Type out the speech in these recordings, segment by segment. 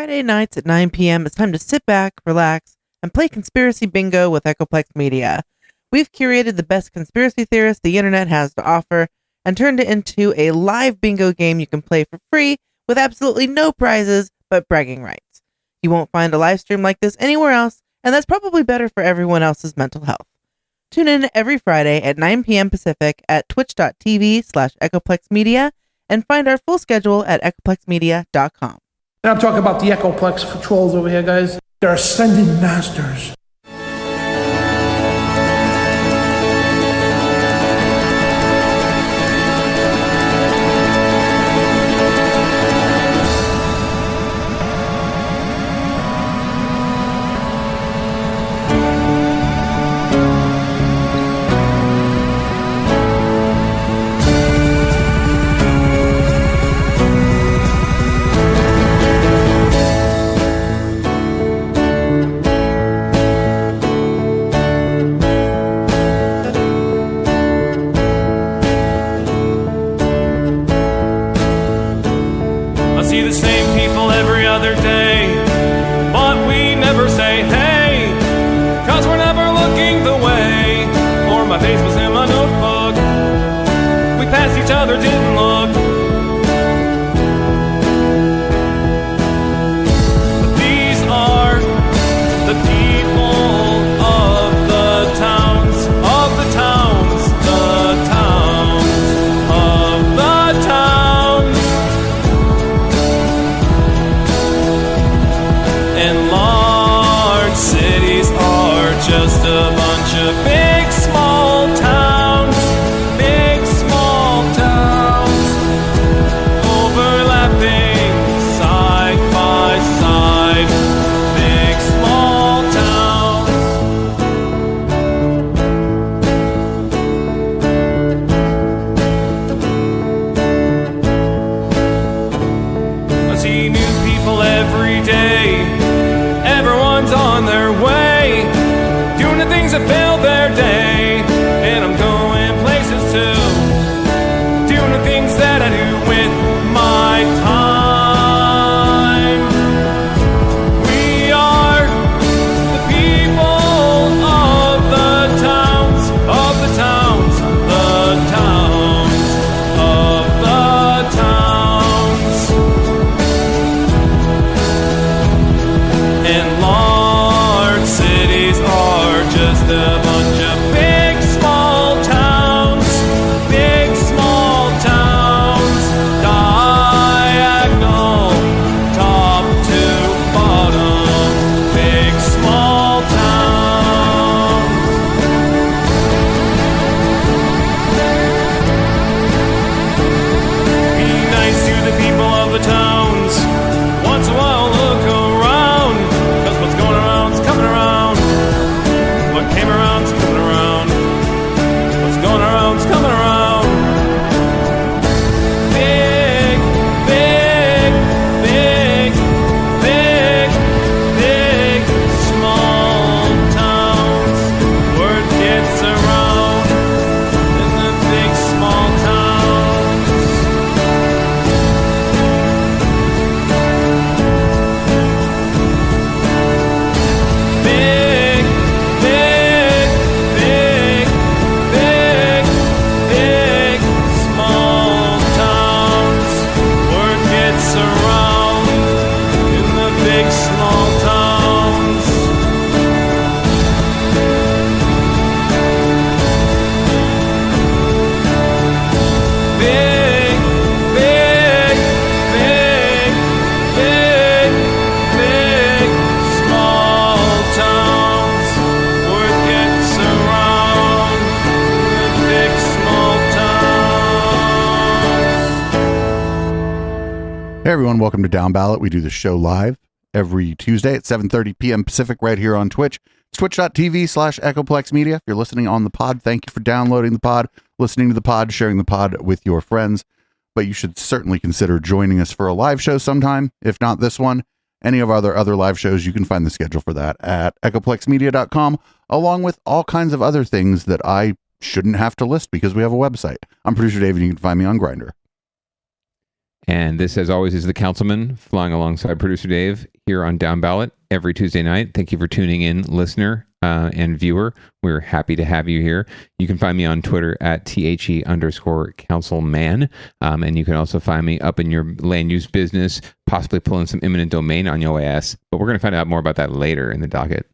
Friday nights at 9 p.m., it's time to sit back, relax, and play Conspiracy Bingo with Echoplex Media. We've curated the best conspiracy theorists the internet has to offer and turned it into a live bingo game you can play for free with absolutely no prizes but bragging rights. You won't find a live stream like this anywhere else, and that's probably better for everyone else's mental health. Tune in every Friday at 9 p.m. Pacific at twitch.tv/EchoplexMedia and find our full schedule at echoplexmedia.com. And I'm talking about the Echoplex trolls over here, guys. They're ascended masters. Welcome to Downballot. We do the show live every Tuesday at 7:30 p.m. Pacific right here on Twitch. It's twitch.tv/EchoplexMedia. If you're listening on the pod, thank you for downloading the pod, listening to the pod, sharing the pod with your friends. But you should certainly consider joining us for a live show sometime. If not this one, any of our other live shows, you can find the schedule for that at echoplexmedia.com, along with all kinds of other things that I shouldn't have to list because we have a website. I'm Producer Dave, and you can find me on Grindr. And this, as always, is the Councilman flying alongside producer Dave here on Downballot every Tuesday night. Thank you for tuning in, listener and viewer. We're happy to have you here. You can find me on Twitter at @THE_councilman. And you can also find me up in your land use business, possibly pulling some eminent domain on your ass. But we're going to find out more about that later in the docket.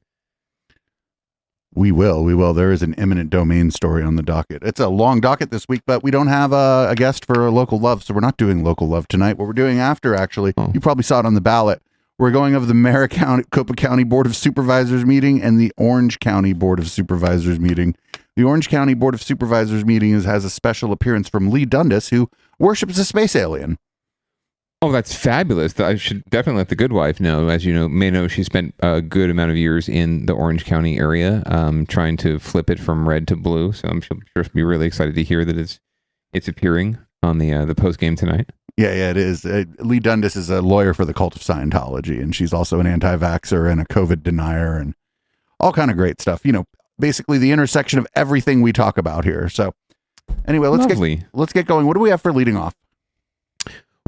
We will. There is an eminent domain story on the docket. It's a long docket this week, but we don't have a guest for local love, so we're not doing local love tonight. What we're doing after, actually, you probably saw it on the ballot. We're going over the Maricopa County Board of Supervisors meeting and the Orange County Board of Supervisors meeting. The Orange County Board of Supervisors meeting has a special appearance from Lee Dundas, who worships a space alien. Oh, that's fabulous. I should definitely let the good wife know. As you may know, she spent a good amount of years in the Orange County area, trying to flip it from red to blue. So I'm sure she'll be really excited to hear that it's appearing on the post game tonight. Yeah, it is. Lee Dundas is a lawyer for the cult of Scientology, and she's also an anti-vaxxer and a COVID denier and all kind of great stuff. Basically the intersection of everything we talk about here. So anyway, let's get going. What do we have for leading off?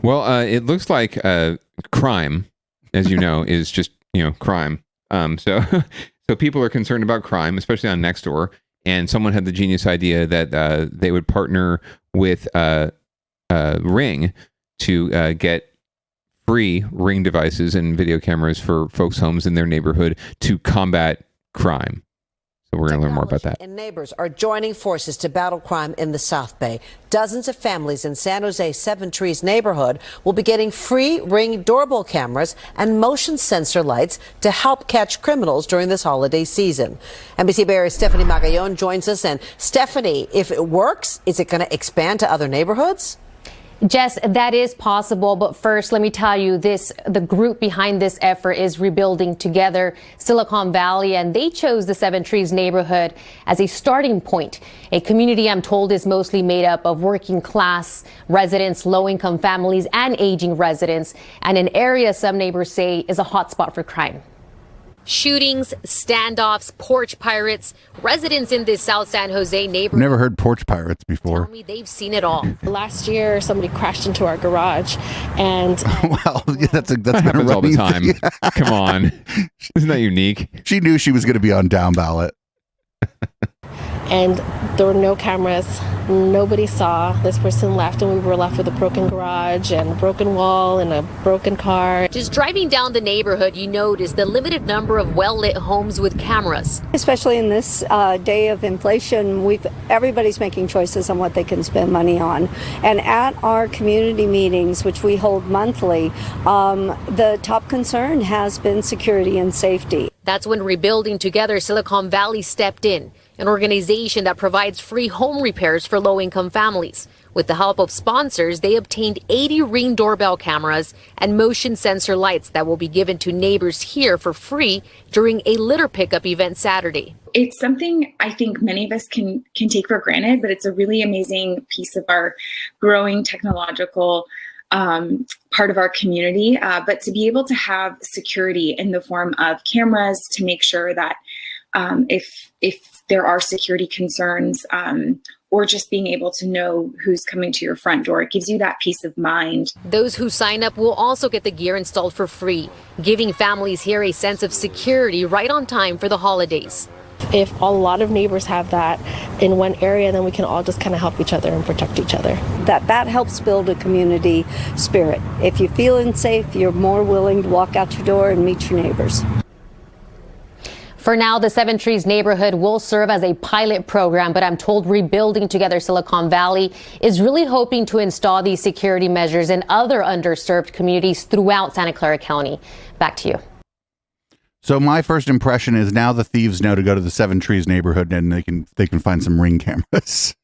Well, it looks like crime, as you know, is just, crime. So people are concerned about crime, especially on Nextdoor. And someone had the genius idea that they would partner with Ring to get free Ring devices and video cameras for folks' homes in their neighborhood to combat crime. So we're going to learn more about that. And neighbors are joining forces to battle crime in the South Bay. Dozens of families in San Jose's Seven Trees neighborhood will be getting free Ring doorbell cameras and motion sensor lights to help catch criminals during this holiday season. NBC Bay Area's Stephanie Magallon joins us. And Stephanie, if it works, is it going to expand to other neighborhoods? Jess, that is possible. But first, let me tell you the group behind this effort is Rebuilding Together Silicon Valley, and they chose the Seven Trees neighborhood as a starting point. A community I'm told is mostly made up of working class residents, low income families, and aging residents, and an area some neighbors say is a hotspot for crime. Shootings, standoffs, porch pirates. Residents in this South San Jose neighborhood Never heard porch pirates before. tell me they've seen it all. Last year, somebody crashed into our garage, and Well, that's been Happens all the time. thing. Come on. Isn't that unique? She knew she was going to be on down ballot. and there were no cameras. Nobody saw. This person left, and we were left with a broken garage and a broken wall and a broken car. Just driving down the neighborhood, you notice the limited number of well-lit homes with cameras. Especially in this day of inflation, everybody's making choices on what they can spend money on. And at our community meetings, which we hold monthly, the top concern has been security and safety. That's when Rebuilding Together Silicon Valley stepped in, an organization that provides free home repairs for low-income families. With the help of sponsors, they obtained 80 Ring doorbell cameras and motion sensor lights that will be given to neighbors here for free during a litter pickup event Saturday. It's something I think many of us can take for granted, but it's a really amazing piece of our growing technological part of our community. But to be able to have security in the form of cameras to make sure that if there are security concerns, or just being able to know who's coming to your front door, it gives you that peace of mind. Those who sign up will also get the gear installed for free, giving families here a sense of security right on time for the holidays. If a lot of neighbors have that in one area, then we can all just kind of help each other and protect each other. That helps build a community spirit. If you're feeling safe, you're more willing to walk out your door and meet your neighbors. For now, the Seven Trees neighborhood will serve as a pilot program, but I'm told Rebuilding Together Silicon Valley is really hoping to install these security measures in other underserved communities throughout Santa Clara County. Back to you. So my first impression is now the thieves know to go to the Seven Trees neighborhood and they can find some Ring cameras.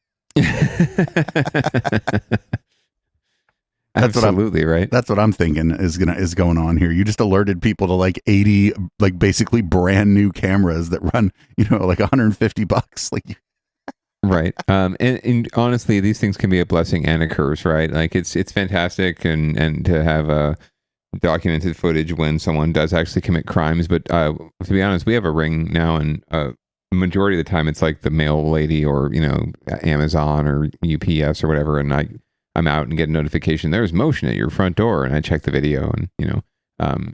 Absolutely, right? That's what I'm thinking is going on here. You just alerted people to like 80 like basically brand new cameras that run, like $150. Like Right. And honestly, these things can be a blessing and a curse, right? Like it's fantastic and to have documented footage when someone does actually commit crimes. But to be honest, we have a Ring now, and the majority of the time it's like the mail lady or, Amazon or UPS or whatever. And I I'm out and get a notification. There's motion at your front door, and I check the video, and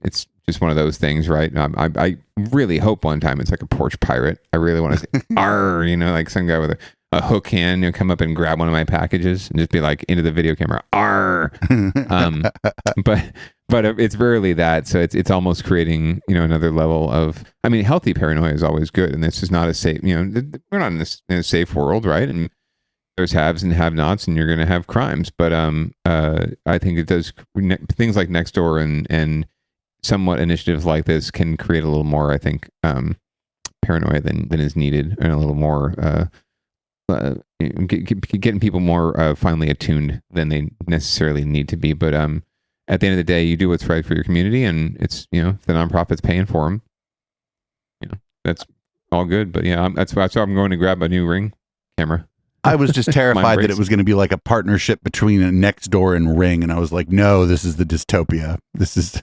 it's just one of those things, right? I really hope one time it's like a porch pirate. I really want to say, "Arr," like some guy with a hook hand, come up and grab one of my packages and just be like into the video camera, "Arr." But it's rarely that. So it's almost creating, another level of, healthy paranoia is always good. And this is not a safe, we're not in a safe world, right? And there's haves and have-nots, and you're going to have crimes. But I think it does, things like Nextdoor and somewhat initiatives like this can create a little more, I think, paranoia than is needed, and a little more getting people more finely attuned than they necessarily need to be. But at the end of the day, you do what's right for your community, and it's if the nonprofit's paying for them, that's all good. But yeah, that's why I'm going to grab a new Ring camera. I was just terrified that it was going to be like a partnership between a Nextdoor and Ring, and I was like, no, this is the dystopia. This is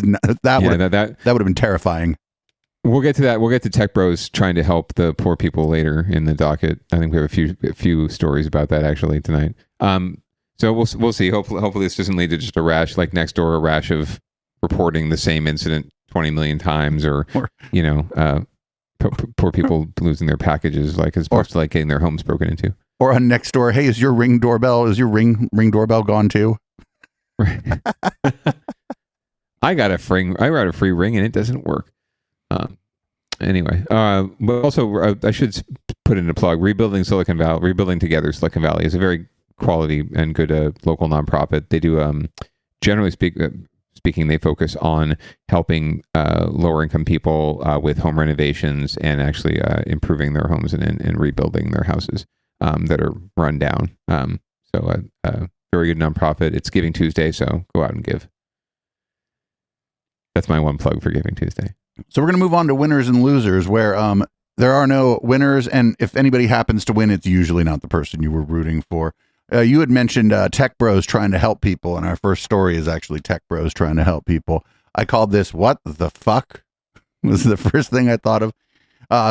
not, that would have been terrifying. We'll get to that. We'll get to Tech Bros trying to help the poor people later in the docket. I think we have a few stories about that actually tonight. So we'll see. Hopefully this doesn't lead to just a rash like Nextdoor, a rash of reporting the same incident 20 million times, or poor people losing their packages, like as opposed to like getting their homes broken into. Or on Nextdoor, hey, is your Ring doorbell doorbell gone too? Right. I got a free Ring and it doesn't work. Anyway, but also I should put in a plug. Rebuilding Together Silicon Valley is a very quality and good local nonprofit. They do, generally speaking, they focus on helping lower income people with home renovations and actually improving their homes and rebuilding their houses that are run down. So very good nonprofit. It's Giving Tuesday, so go out and give. That's my one plug for Giving Tuesday. So we're going to move on to winners and losers, where there are no winners, and if anybody happens to win, it's usually not the person you were rooting for. You had mentioned Tech Bros trying to help people, and our first story is actually Tech Bros trying to help people. I called this "What the fuck?" was the first thing I thought of.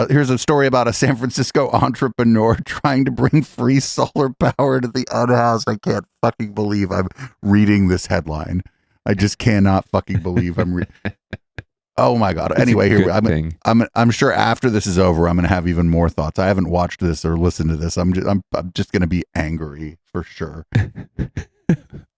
Here's a story about a San Francisco entrepreneur trying to bring free solar power to the unhoused. I can't fucking believe I'm reading this headline. I just cannot fucking believe I'm reading. Oh my God. Anyway, here I'm sure after this is over, I'm going to have even more thoughts. I haven't watched this or listened to this. I'm just going to be angry for sure.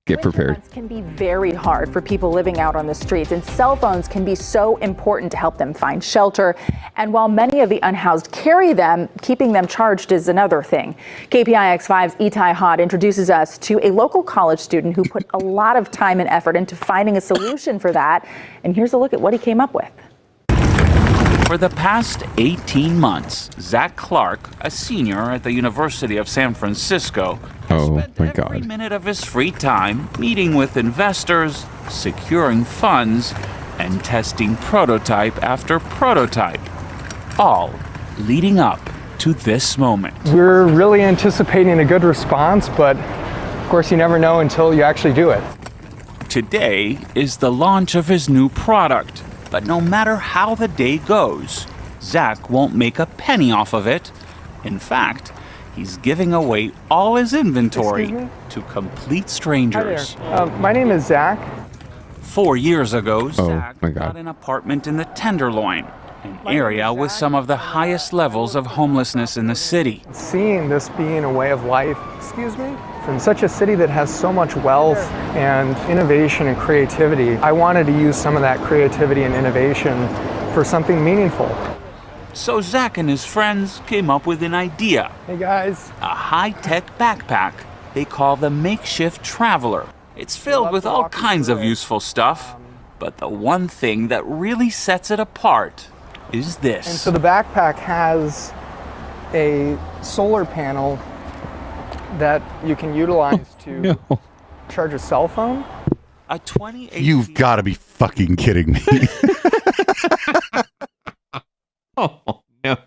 Get prepared. Winter months can be very hard for people living out on the streets, and cell phones can be so important to help them find shelter. And while many of the unhoused carry them, keeping them charged is another thing. KPIX5's Itai Hod introduces us to a local college student who put a lot of time and effort into finding a solution for that. And here's a look at what he came up with. For the past 18 months, Zach Clark, a senior at the University of San Francisco, spent every minute of his free time meeting with investors, securing funds, and testing prototype after prototype, all leading up to this moment. We're really anticipating a good response, but of course you never know until you actually do it. Today is the launch of his new product. But no matter how the day goes, Zach won't make a penny off of it. In fact, he's giving away all his inventory to complete strangers. Hi there. My name is Zach. 4 years ago, Zach got an apartment in the Tenderloin, an area with some of the highest levels of homelessness in the city. Seeing this being a way of life, in such a city that has so much wealth and innovation and creativity, I wanted to use some of that creativity and innovation for something meaningful. So Zach and his friends came up with an idea. Hey guys. A high-tech backpack they call the Makeshift Traveler. It's filled with all kinds of useful stuff, but the one thing that really sets it apart is this. And so the backpack has a solar panel that you can utilize to charge a cell phone. A 2018. You've got to be fucking kidding me. Oh no.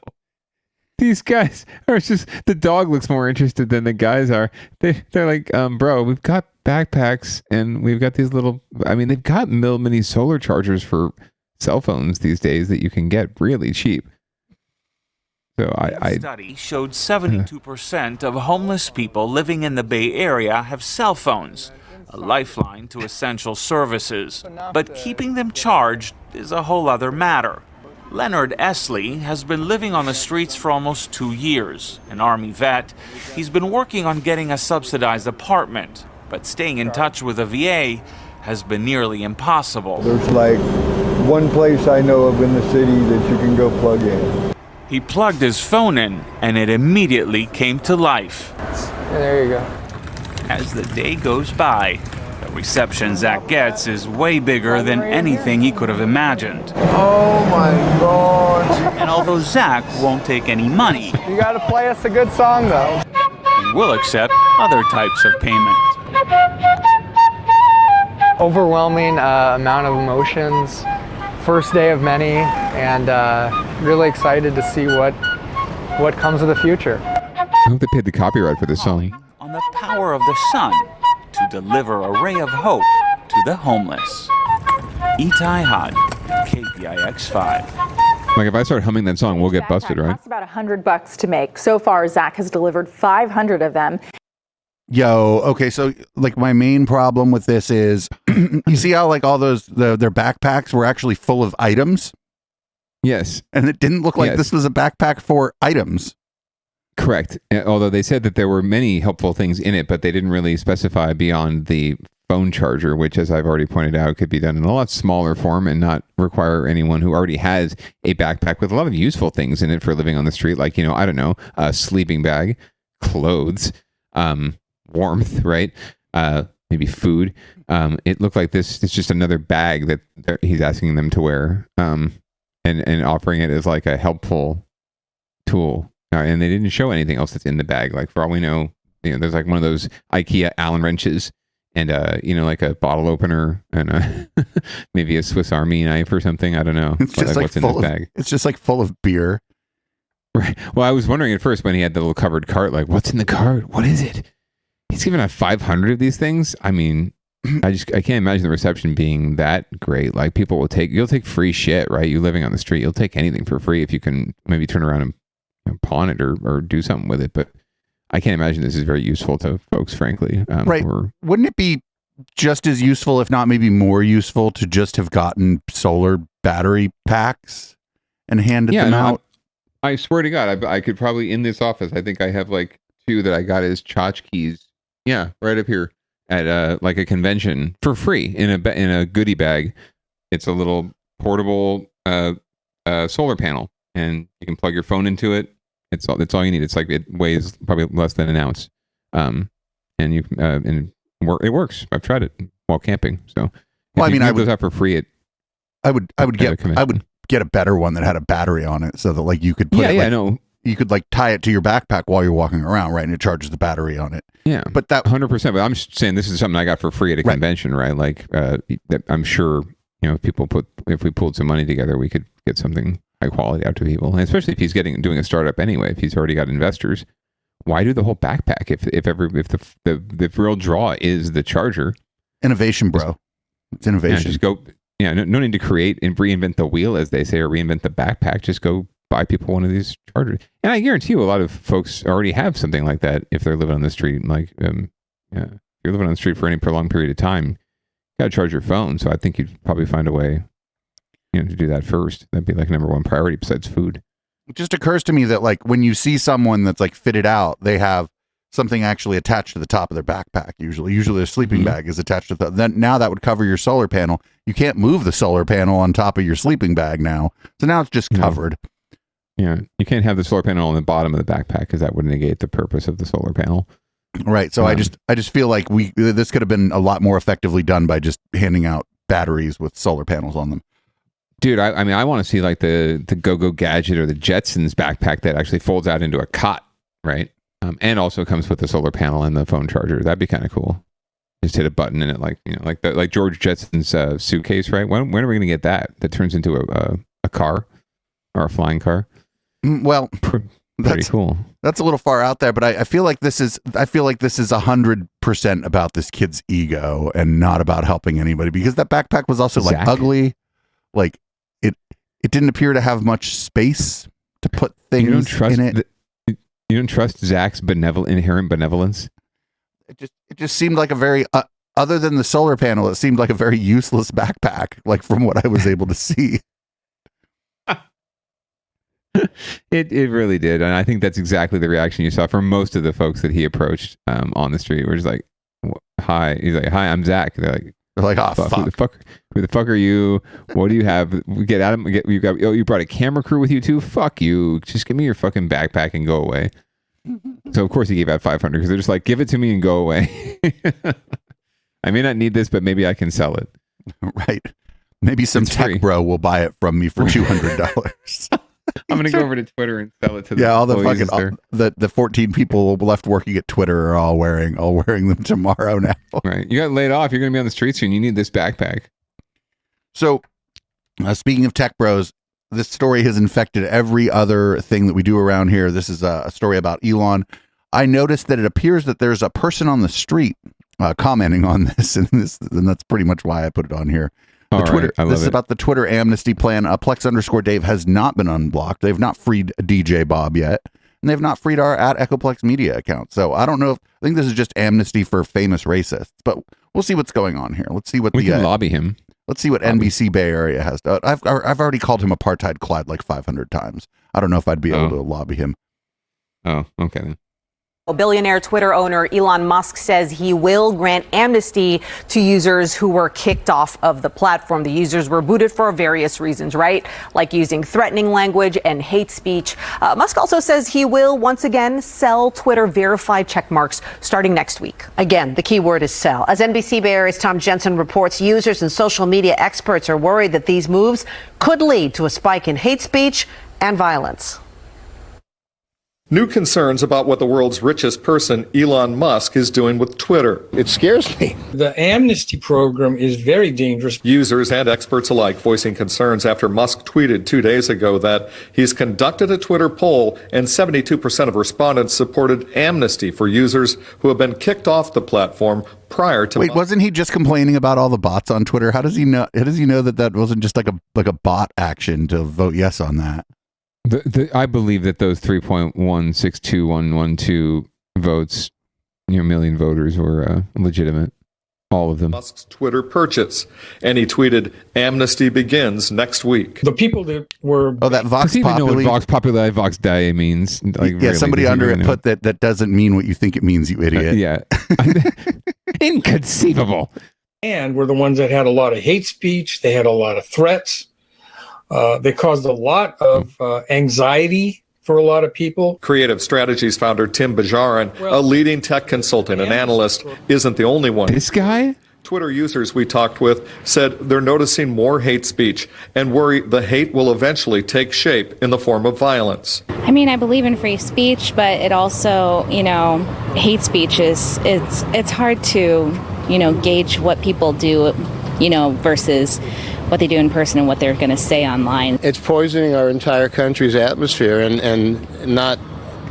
These guys are just, the dog looks more interested than the guys are. They're like, bro, we've got backpacks and we've got these little, they've got mini solar chargers for cell phones these days that you can get really cheap. So A study showed 72% of homeless people living in the Bay Area have cell phones, a lifeline to essential services. But keeping them charged is a whole other matter. Leonard Esley has been living on the streets for almost 2 years. An Army vet, he's been working on getting a subsidized apartment, but staying in touch with the VA has been nearly impossible. There's like one place I know of in the city that you can go plug in. He plugged his phone in, and it immediately came to life. There you go. As the day goes by, the reception Zach gets is way bigger than anything he could have imagined. Oh my God. And although Zach won't take any money, You gotta play us a good song though. he will accept other types of payment. Overwhelming amount of emotions. First day of many, and really excited to see what comes of the future. I hope they paid the copyright for this song. On the power of the sun to deliver a ray of hope to the homeless. Itai Had, KPIX5. Like if I start humming that song, we'll get busted, right? Costs about $100 to make. So far, Zach has delivered 500 of them. Yo, okay, so like my main problem with this is you see how like all those their backpacks were actually full of items? Yes. And it didn't look like this was a backpack for items. Correct. Although they said that there were many helpful things in it, but they didn't really specify beyond the phone charger, which, as I've already pointed out, could be done in a lot smaller form and not require anyone who already has a backpack with a lot of useful things in it for living on the street, like, I don't know, a sleeping bag, clothes, warmth, right? Maybe food. It looked like this is just another bag that he's asking them to wear, and offering it as like a helpful tool. And they didn't show anything else that's in the bag. Like for all we know, there's like one of those IKEA Allen wrenches and like a bottle opener and maybe a Swiss Army knife or something. I don't know. It's just like what's in this bag. It's just like full of beer. Right. Well, I was wondering at first when he had the little covered cart, like, what's in the cart? What is it? He's giving out 500 of these things. I mean, I can't imagine the reception being that great. Like you'll take free shit, right? You living on the street, you'll take anything for free if you can maybe turn around and pawn it or do something with it. But I can't imagine this is very useful to folks, frankly. Right. Wouldn't it be just as useful, if not maybe more useful, to just have gotten solar battery packs and handed them out? I swear to God, I could probably, in this office, I think I have like 2 that I got as tchotchkes. Yeah, right up here at like a convention for free in a goodie bag. It's a little portable solar panel, and you can plug your phone into it. It's all you need. It's like it weighs probably less than an ounce, and it works. I've tried it while camping. So, well, I mean, I would those out for free. I would get a better one that had a battery on it, so that like you could put you could like tie it to your backpack while you're walking around, right? And it charges the battery on it. Yeah, but that 100%. But I'm just saying this is something I got for free at a convention, right? Like I'm sure if we pulled some money together, we could get something high quality out to people, and especially if he's doing a startup anyway. If he's already got investors, why do the whole backpack if the real draw is the charger? Innovation, bro. It's innovation. Yeah, just go. Yeah, no need to create and reinvent the wheel, as they say, or reinvent the backpack. Just go buy people one of these chargers. And I guarantee you a lot of folks already have something like that if they're living on the street. Like, if you're living on the street for any prolonged period of time, you got to charge your phone. So I think you'd probably find a way, to do that first. That'd be like number one priority besides food. It just occurs to me that like when you see someone that's like fitted out, they have something actually attached to the top of their backpack. Usually their sleeping bag is attached to then now that would cover your solar panel. You can't move the solar panel on top of your sleeping bag now. So now it's just covered. Yeah. You can't have the solar panel on the bottom of the backpack because that would negate the purpose of the solar panel. Right. So I just feel like this could have been a lot more effectively done by just handing out batteries with solar panels on them. Dude, I mean, I want to see like the Go-Go Gadget or the Jetsons backpack that actually folds out into a cot, right? And also comes with the solar panel and the phone charger. That'd be kind of cool. Just hit a button and it like George Jetson's suitcase, right? When are we going to get that turns into a car or a flying car? Well, pretty cool. That's a little far out there, but I feel like this is 100% about this kid's ego and not about helping anybody, because that backpack was also like ugly. Like it didn't appear to have much space to put things You don't trust in it. You don't trust Zach's inherent benevolence? It just seemed like a very other than the solar panel, it seemed like a very useless backpack, like from what I was able to see. It really did, and I think that's exactly the reaction you saw from most of the folks that he approached on the street. We're just like, "Hi," he's like, "Hi, I'm Zach." They're like, "Oh fuck. Who the fuck are you? What do you have? Get out of you brought a camera crew with you too? Fuck you! Just give me your fucking backpack and go away." So of course he gave out 500 because they're just like, "Give it to me and go away." I may not need this, but maybe I can sell it. Right? Maybe some tech bro will buy it from me for $200. I'm gonna go over to Twitter and sell it to the all the fucking the 14 people left working at Twitter are all wearing them tomorrow now. Right, you got laid off. You're gonna be on the streets soon. You need this backpack. So, speaking of tech bros, this story has infected every other thing that we do around here. This is a story about Elon. I noticed that it appears that there's a person on the street commenting on this, and that's pretty much why I put it on here. This is about the Twitter amnesty plan. Plex_Dave has not been unblocked. They've not freed DJ Bob yet, and they've not freed our @Echoplex Media account. So I don't know. I think this is just amnesty for famous racists, but we'll see what's going on here. Let's see what we can lobby him. Let's see what NBC Bay Area has. I've already called him apartheid Clyde like 500 times. I don't know if I'd be able to lobby him. Oh, okay then. Billionaire Twitter owner Elon Musk says he will grant amnesty to users who were kicked off of the platform. The users were booted for various reasons, right? Like using threatening language and hate speech. Musk also says he will once again sell Twitter verified check marks starting next week. Again, the key word is sell. As NBC Bay Area's Tom Jensen reports, users and social media experts are worried that these moves could lead to a spike in hate speech and violence. New concerns about what the world's richest person, Elon Musk, is doing with Twitter. It scares me. The amnesty program is very dangerous. Users and experts alike voicing concerns after Musk tweeted 2 days ago that he's conducted a Twitter poll and 72% of respondents supported amnesty for users who have been kicked off the platform prior to. Wait, wasn't he just complaining about all the bots on Twitter? How does he know? How does he know that wasn't just like a bot action to vote yes on that? I believe that those 3.162112 votes, million voters were legitimate. All of them. Musk's Twitter purchase. And he tweeted, amnesty begins next week. The people that were... Oh, that Vox Populi. Know what Vox Populi, Vox Dei means. Somebody under it put that doesn't mean what you think it means, you idiot. Yeah. Inconceivable. And were the ones that had a lot of hate speech. They had a lot of threats. They caused a lot of anxiety for a lot of people. Creative Strategies founder Tim Bajarin, a leading tech consultant and analyst, isn't the only one. This guy? Twitter users we talked with said they're noticing more hate speech and worry the hate will eventually take shape in the form of violence. I mean, I believe in free speech, but it also, hate speech it's hard to, gauge what people do, versus what they do in person and what they're going to say online. It's poisoning our entire country's atmosphere and not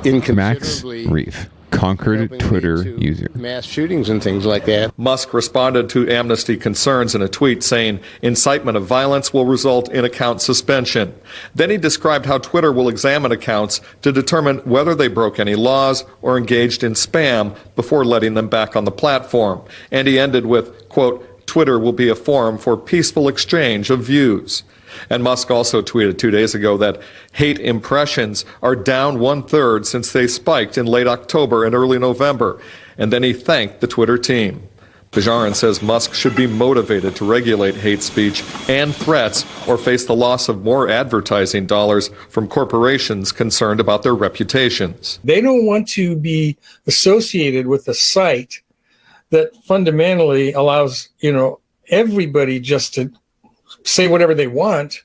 inconsiderably. Max Reef, Concord Twitter user. Mass shootings and things like that. Musk responded to amnesty concerns in a tweet saying incitement of violence will result in account suspension. Then he described how Twitter will examine accounts to determine whether they broke any laws or engaged in spam before letting them back on the platform. And he ended with, quote, Twitter will be a forum for peaceful exchange of views. And Musk also tweeted 2 days ago that hate impressions are down 1/3 since they spiked in late October and early November. And then he thanked the Twitter team. Bajarin says Musk should be motivated to regulate hate speech and threats or face the loss of more advertising dollars from corporations concerned about their reputations. They don't want to be associated with a site that fundamentally allows, everybody just to say whatever they want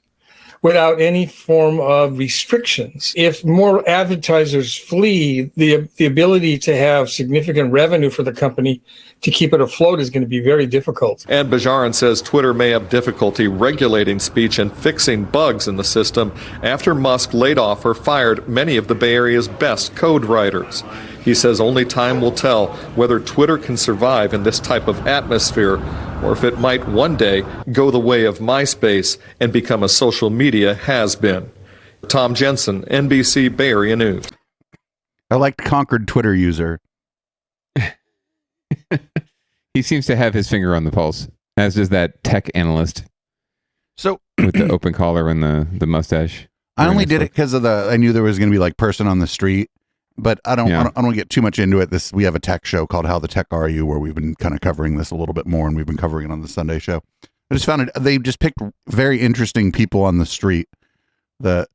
without any form of restrictions. If more advertisers flee, the ability to have significant revenue for the company to keep it afloat is going to be very difficult. And Bajarin says Twitter may have difficulty regulating speech and fixing bugs in the system after Musk laid off or fired many of the Bay Area's best code writers. He says only time will tell whether Twitter can survive in this type of atmosphere or if it might one day go the way of MySpace and become a social media has-been. Tom Jensen, NBC Bay Area News. I liked Concord Twitter user. He seems to have his finger on the pulse, as does that tech analyst. So with the open collar and the mustache. I only did it because of I knew there was going to be like person on the street, but I don't get too much into it. We have a tech show called How the Tech Are You, where we've been kind of covering this a little bit more, and we've been covering it on the Sunday show. I just found they just picked very interesting people on the street. The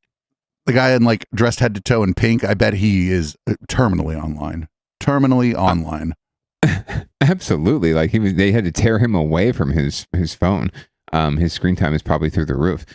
guy in like dressed head to toe in pink, I bet he is terminally online. Absolutely. Like they had to tear him away from his phone. His screen time is probably through the roof.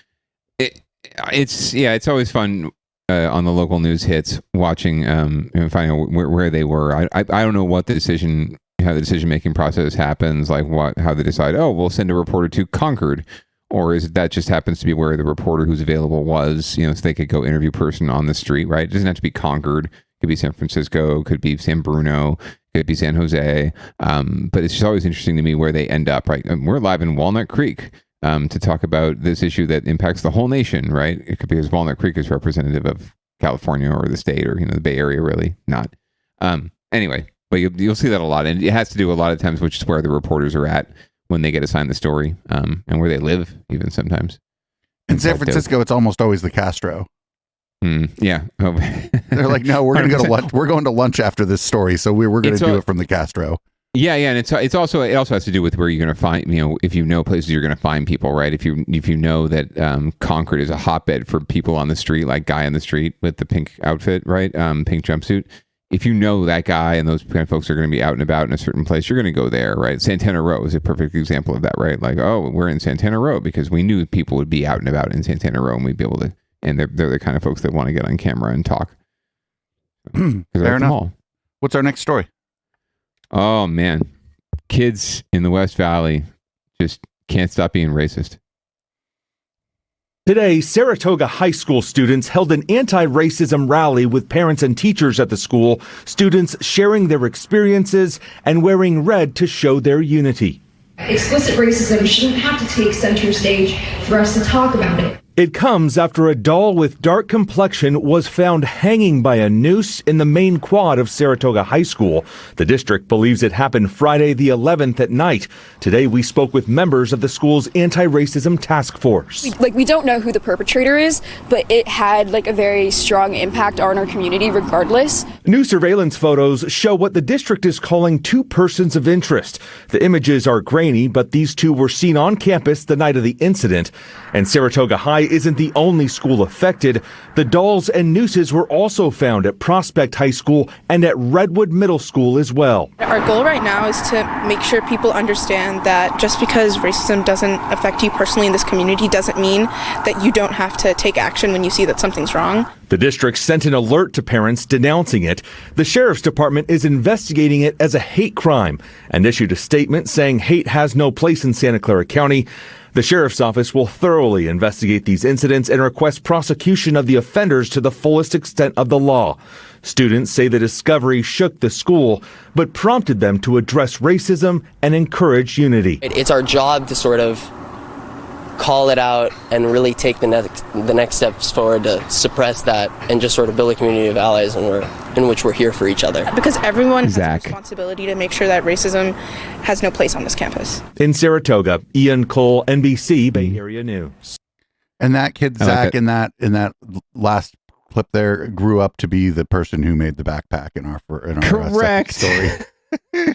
It's always fun on the local news hits watching and finding out where they were. I don't know how the decision making process happens, like how they decide, we'll send a reporter to Concord, or is it that just happens to be where the reporter who's available was, so they could go interview person on the street, right? It doesn't have to be Concord. It could be San Francisco, could be San Bruno, could be San Jose. But it's just always interesting to me where they end up, right? We're live in Walnut Creek to talk about this issue that impacts the whole nation, right? It could be because Walnut Creek is representative of California or the state or, the Bay Area, really not. Anyway, but you'll see that a lot. And it has to do a lot of times, which is where the reporters are at when they get assigned the story, and where they live even sometimes. In San Francisco, it's almost always the Castro. Yeah. They're like, no, we're going to go to lunch. We're going to lunch after this story. So we're going to do it from the Castro. Yeah. And it also has to do with where you're going to find, if you know places you're going to find people, right? If you know that Concord is a hotbed for people on the street, like guy on the street with the pink outfit, right? Pink jumpsuit. If you know that guy and those kind of folks are going to be out and about in a certain place, you're going to go there, right? Santana Row is a perfect example of that, right? Like, we're in Santana Row because we knew people would be out and about in Santana Row, and we'd be able to, and they're the kind of folks that want to get on camera and talk. Fair enough. What's our next story? Oh, man. Kids in the West Valley just can't stop being racist. Today, Saratoga High School students held an anti-racism rally with parents and teachers at the school, students sharing their experiences and wearing red to show their unity. Explicit racism shouldn't have to take center stage for us to talk about it. It comes after a doll with dark complexion was found hanging by a noose in the main quad of Saratoga High School. The district believes it happened Friday the 11th at night. Today we spoke with members of the school's anti-racism task force. We don't know who the perpetrator is, but it had a very strong impact on our community regardless. New surveillance photos show what the district is calling two persons of interest. The images are grainy, but these two were seen on campus the night of the incident. And Saratoga High isn't the only school affected. The dolls and nooses were also found at Prospect High School and at Redwood Middle School as well. Our goal right now is to make sure people understand that just because racism doesn't affect you personally in this community doesn't mean that you don't have to take action when you see that something's wrong. The district sent an alert to parents denouncing it. The sheriff's department is investigating it as a hate crime and issued a statement saying hate has no place in Santa Clara County. The sheriff's office will thoroughly investigate these incidents and request prosecution of the offenders to the fullest extent of the law. Students say the discovery shook the school, but prompted them to address racism and encourage unity. It's our job to sort of call it out and really take the next steps forward to suppress that and just sort of build a community of allies in which we're here for each other. Because everyone has a responsibility to make sure that racism has no place on this campus. In Saratoga, Ian Cole, NBC Bay Area News. And that kid, Zach, in that last clip there, grew up to be the person who made the backpack in our Correct. Story.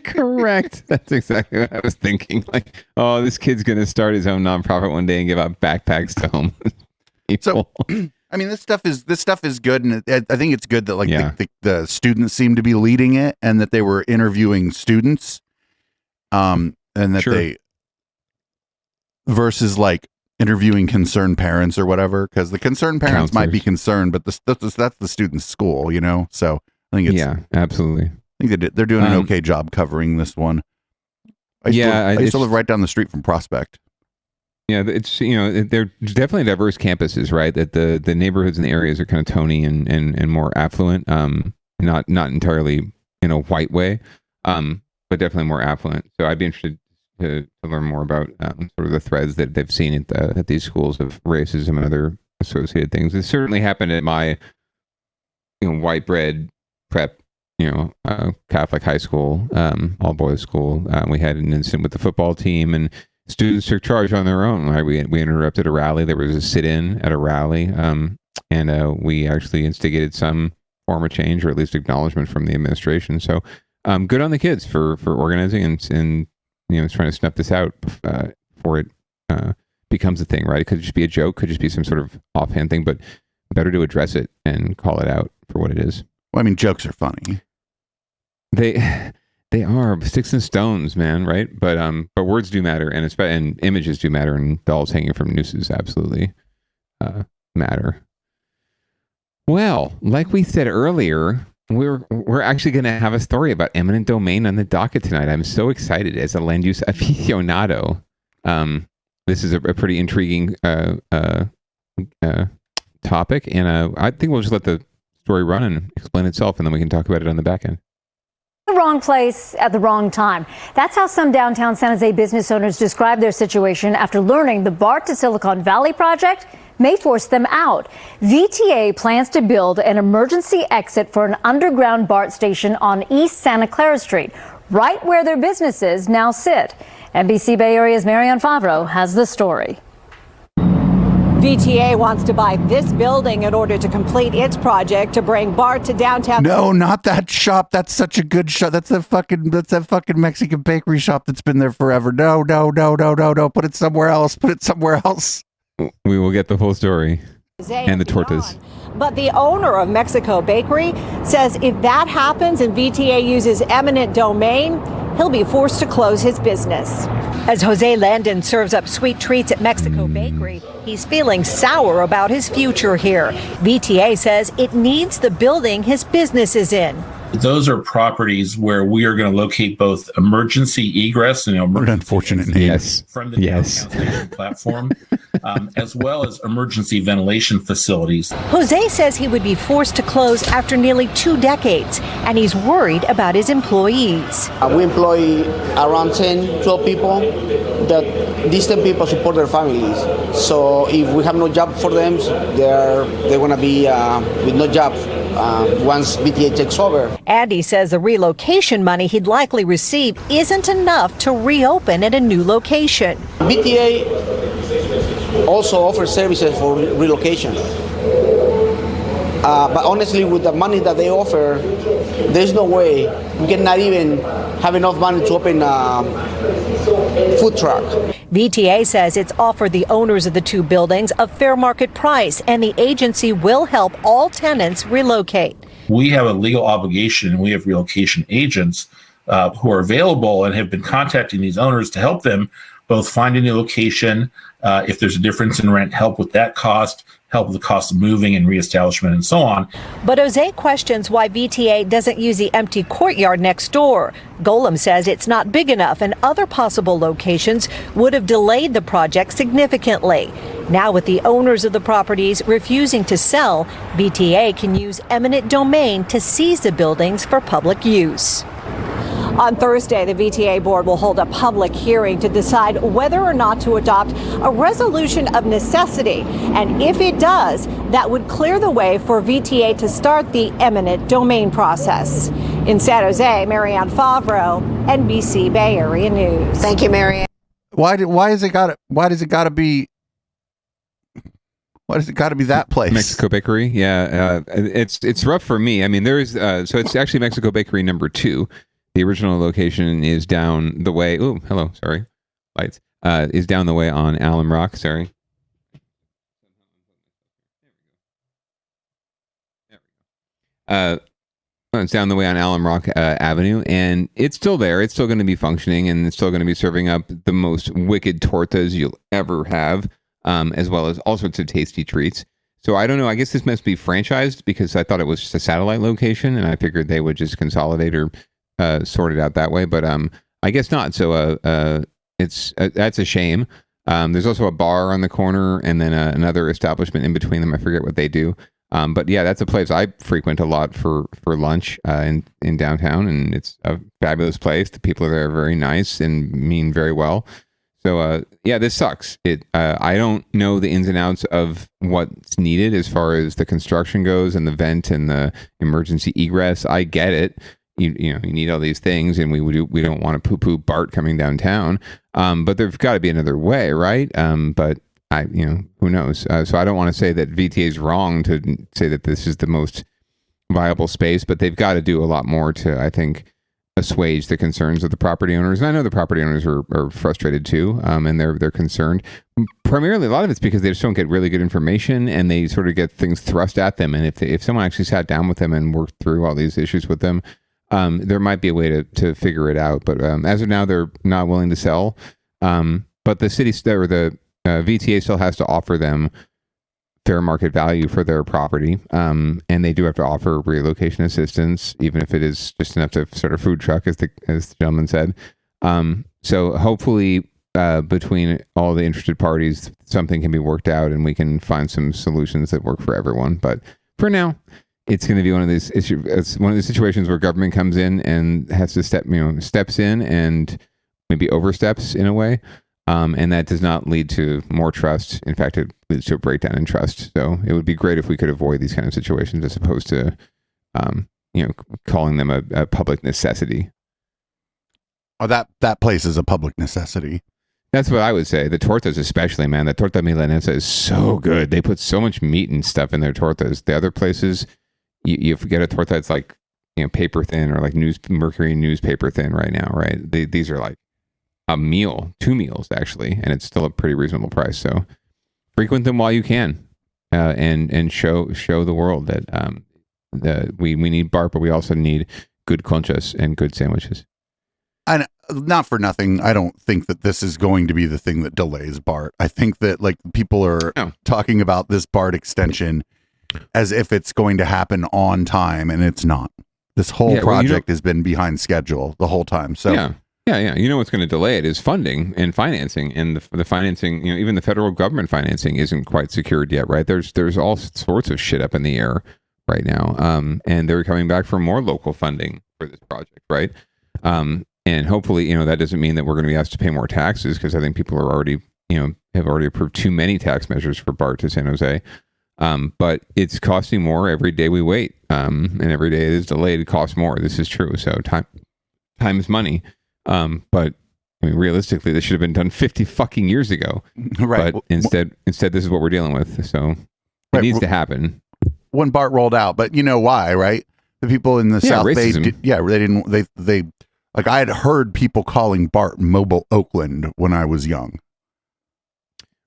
Correct. That's exactly what I was thinking. Like, this kid's going to start his own nonprofit one day and give out backpacks to homeless people. So, I mean, this stuff is good, and I think it's good that the students seem to be leading it, and that they were interviewing students, and that they versus interviewing concerned parents or whatever, because the concerned parents might be concerned, but that's the student's school, So I think it's absolutely. I think they're doing an okay job covering this one. I used to live right down the street from Prospect. Yeah, it's they're definitely diverse campuses, right? That the neighborhoods and the areas are kind of Tony and more affluent, not entirely in a white way, but definitely more affluent. So I'd be interested to learn more about sort of the threads that they've seen at these schools of racism and other associated things. It certainly happened at my white bread prep, Catholic high school, all boys school. We had an incident with the football team, and students took charge on their own. Right? We interrupted a rally. There was a sit-in at a rally, and we actually instigated some form of change, or at least acknowledgement from the administration. So, good on the kids for organizing and trying to snuff this out before it becomes a thing. Right? It could just be a joke. Could just be some sort of offhand thing, but better to address it and call it out for what it is. Well, I mean, jokes are funny. They are sticks and stones, man, right? But words do matter, and images do matter, and dolls hanging from nooses absolutely matter. Well, like we said earlier, we're actually going to have a story about eminent domain on the docket tonight. I'm so excited as a land use aficionado. This is a pretty intriguing topic, and I think we'll just let the story run and explain itself, and then we can talk about it on the back end. The wrong place at the wrong time. That's how some downtown San Jose business owners describe their situation after learning the BART to Silicon Valley project may force them out. VTA plans to build an emergency exit for an underground BART station on East Santa Clara Street, right where their businesses now sit. NBC Bay Area's Marianne Favreau has the story. VTA wants to buy this building in order to complete its project to bring BART to downtown. No, not that shop. That's such a good shop. That's that fucking Mexican bakery shop that's been there forever. No. Put it somewhere else. We will get the full story and the tortas. But the owner of Mexico Bakery says if that happens and VTA uses eminent domain, he'll be forced to close his business. As Jose Landon serves up sweet treats at Mexico Bakery, he's feeling sour about his future here. VTA says it needs the building his business is in. Those are properties where we are going to locate both emergency egress and unfortunate names from the downtown station platform, as well as emergency ventilation facilities. Jose says he would be forced to close after nearly 2 decades, and he's worried about his employees. We employ around 10, 12 people. These 10 people support their families. So if we have no job for them, they're going to be with no job once BTA takes over. Andy says the relocation money he'd likely receive isn't enough to reopen at a new location. BTA also offers services for relocation. But honestly, with the money that they offer, there's no way we cannot even have enough money to open a food truck. VTA says it's offered the owners of the 2 buildings a fair market price, and the agency will help all tenants relocate. We have a legal obligation, and we have relocation agents who are available and have been contacting these owners to help them both find a new location, if there's a difference in rent, help with that cost, help with the cost of moving and reestablishment and so on. But Jose questions why VTA doesn't use the empty courtyard next door. Golem says it's not big enough, and other possible locations would have delayed the project significantly. Now, with the owners of the properties refusing to sell, VTA can use eminent domain to seize the buildings for public use. On Thursday, the VTA board will hold a public hearing to decide whether or not to adopt a resolution of necessity. And if it does, that would clear the way for VTA to start the eminent domain process. In San Jose, Marianne Favreau, NBC Bay Area News. Thank you, Marianne. Why does it gotta be that place? Mexico Bakery. Yeah. It's rough for me. I mean, there is, so it's actually Mexico Bakery number 2. The original location is down the way. Oh, hello. Sorry. Lights. Is down the way on Alum Rock. Sorry. It's down the way on Alum Rock Avenue, and it's still there. It's still going to be functioning, and it's still going to be serving up the most wicked tortas you'll ever have, as well as all sorts of tasty treats. So I don't know. I guess this must be franchised, because I thought it was just a satellite location, and I figured they would just consolidate or sort it out that way, but I guess not. So it's that's a shame. There's also a bar on the corner, and then another establishment in between them. I forget what they do. But yeah, that's a place I frequent a lot for lunch in downtown, and it's a fabulous place. The people there are very nice and mean very well. So yeah, this sucks. I don't know the ins and outs of what's needed as far as the construction goes and the vent and the emergency egress. I get it. You know, you need all these things, and we don't want to poo-poo BART coming downtown. But there's got to be another way, right? But who knows? So I don't want to say that VTA is wrong to say that this is the most viable space, but they've got to do a lot more to, I think, assuage the concerns of the property owners. And I know the property owners are frustrated too, and they're concerned. Primarily, a lot of it's because they just don't get really good information, and they sort of get things thrust at them. And if someone actually sat down with them and worked through all these issues with them, there might be a way to figure it out. But as of now, they're not willing to sell. But the city or the VTA still has to offer them fair market value for their property, and they do have to offer relocation assistance, even if it is just enough to sort of food truck, as the gentleman said. So hopefully, between all the interested parties, something can be worked out, and we can find some solutions that work for everyone. But for now, it's going to be one of these issues. It's one of these situations where government comes in and has to steps in and maybe oversteps in a way. And that does not lead to more trust. In fact, it leads to a breakdown in trust. So it would be great if we could avoid these kind of situations as opposed to, calling them a public necessity. Oh, that place is a public necessity. That's what I would say. The tortas especially, man. The torta milanesa is so good. They put so much meat and stuff in their tortas. The other places, you get a torta, it's like, paper thin or like Mercury newspaper thin right now, right? These are like a meal, 2 meals actually, and it's still a pretty reasonable price. So frequent them while you can, and show the world that we need BART, but we also need good conchas and good sandwiches. And not for nothing, I don't think that this is going to be the thing that delays BART. I think that people are talking about this BART extension as if it's going to happen on time, and it's not. This whole project has been behind schedule the whole time. So Yeah. You know what's going to delay it is funding and financing, and the financing. Even the federal government financing isn't quite secured yet, right? There's all sorts of shit up in the air right now, and they're coming back for more local funding for this project, right? And hopefully, that doesn't mean that we're going to be asked to pay more taxes, because I think people are already, have already approved too many tax measures for BART to San Jose. But it's costing more every day we wait, and every day it is delayed, it costs more. This is true. So time is money. But realistically, this should have been done 50 fucking years ago. Right. But instead, this is what we're dealing with. So it needs to happen. When BART rolled out, but you know why, right? The people in the South Bay, they I had heard people calling BART Mobile Oakland when I was young.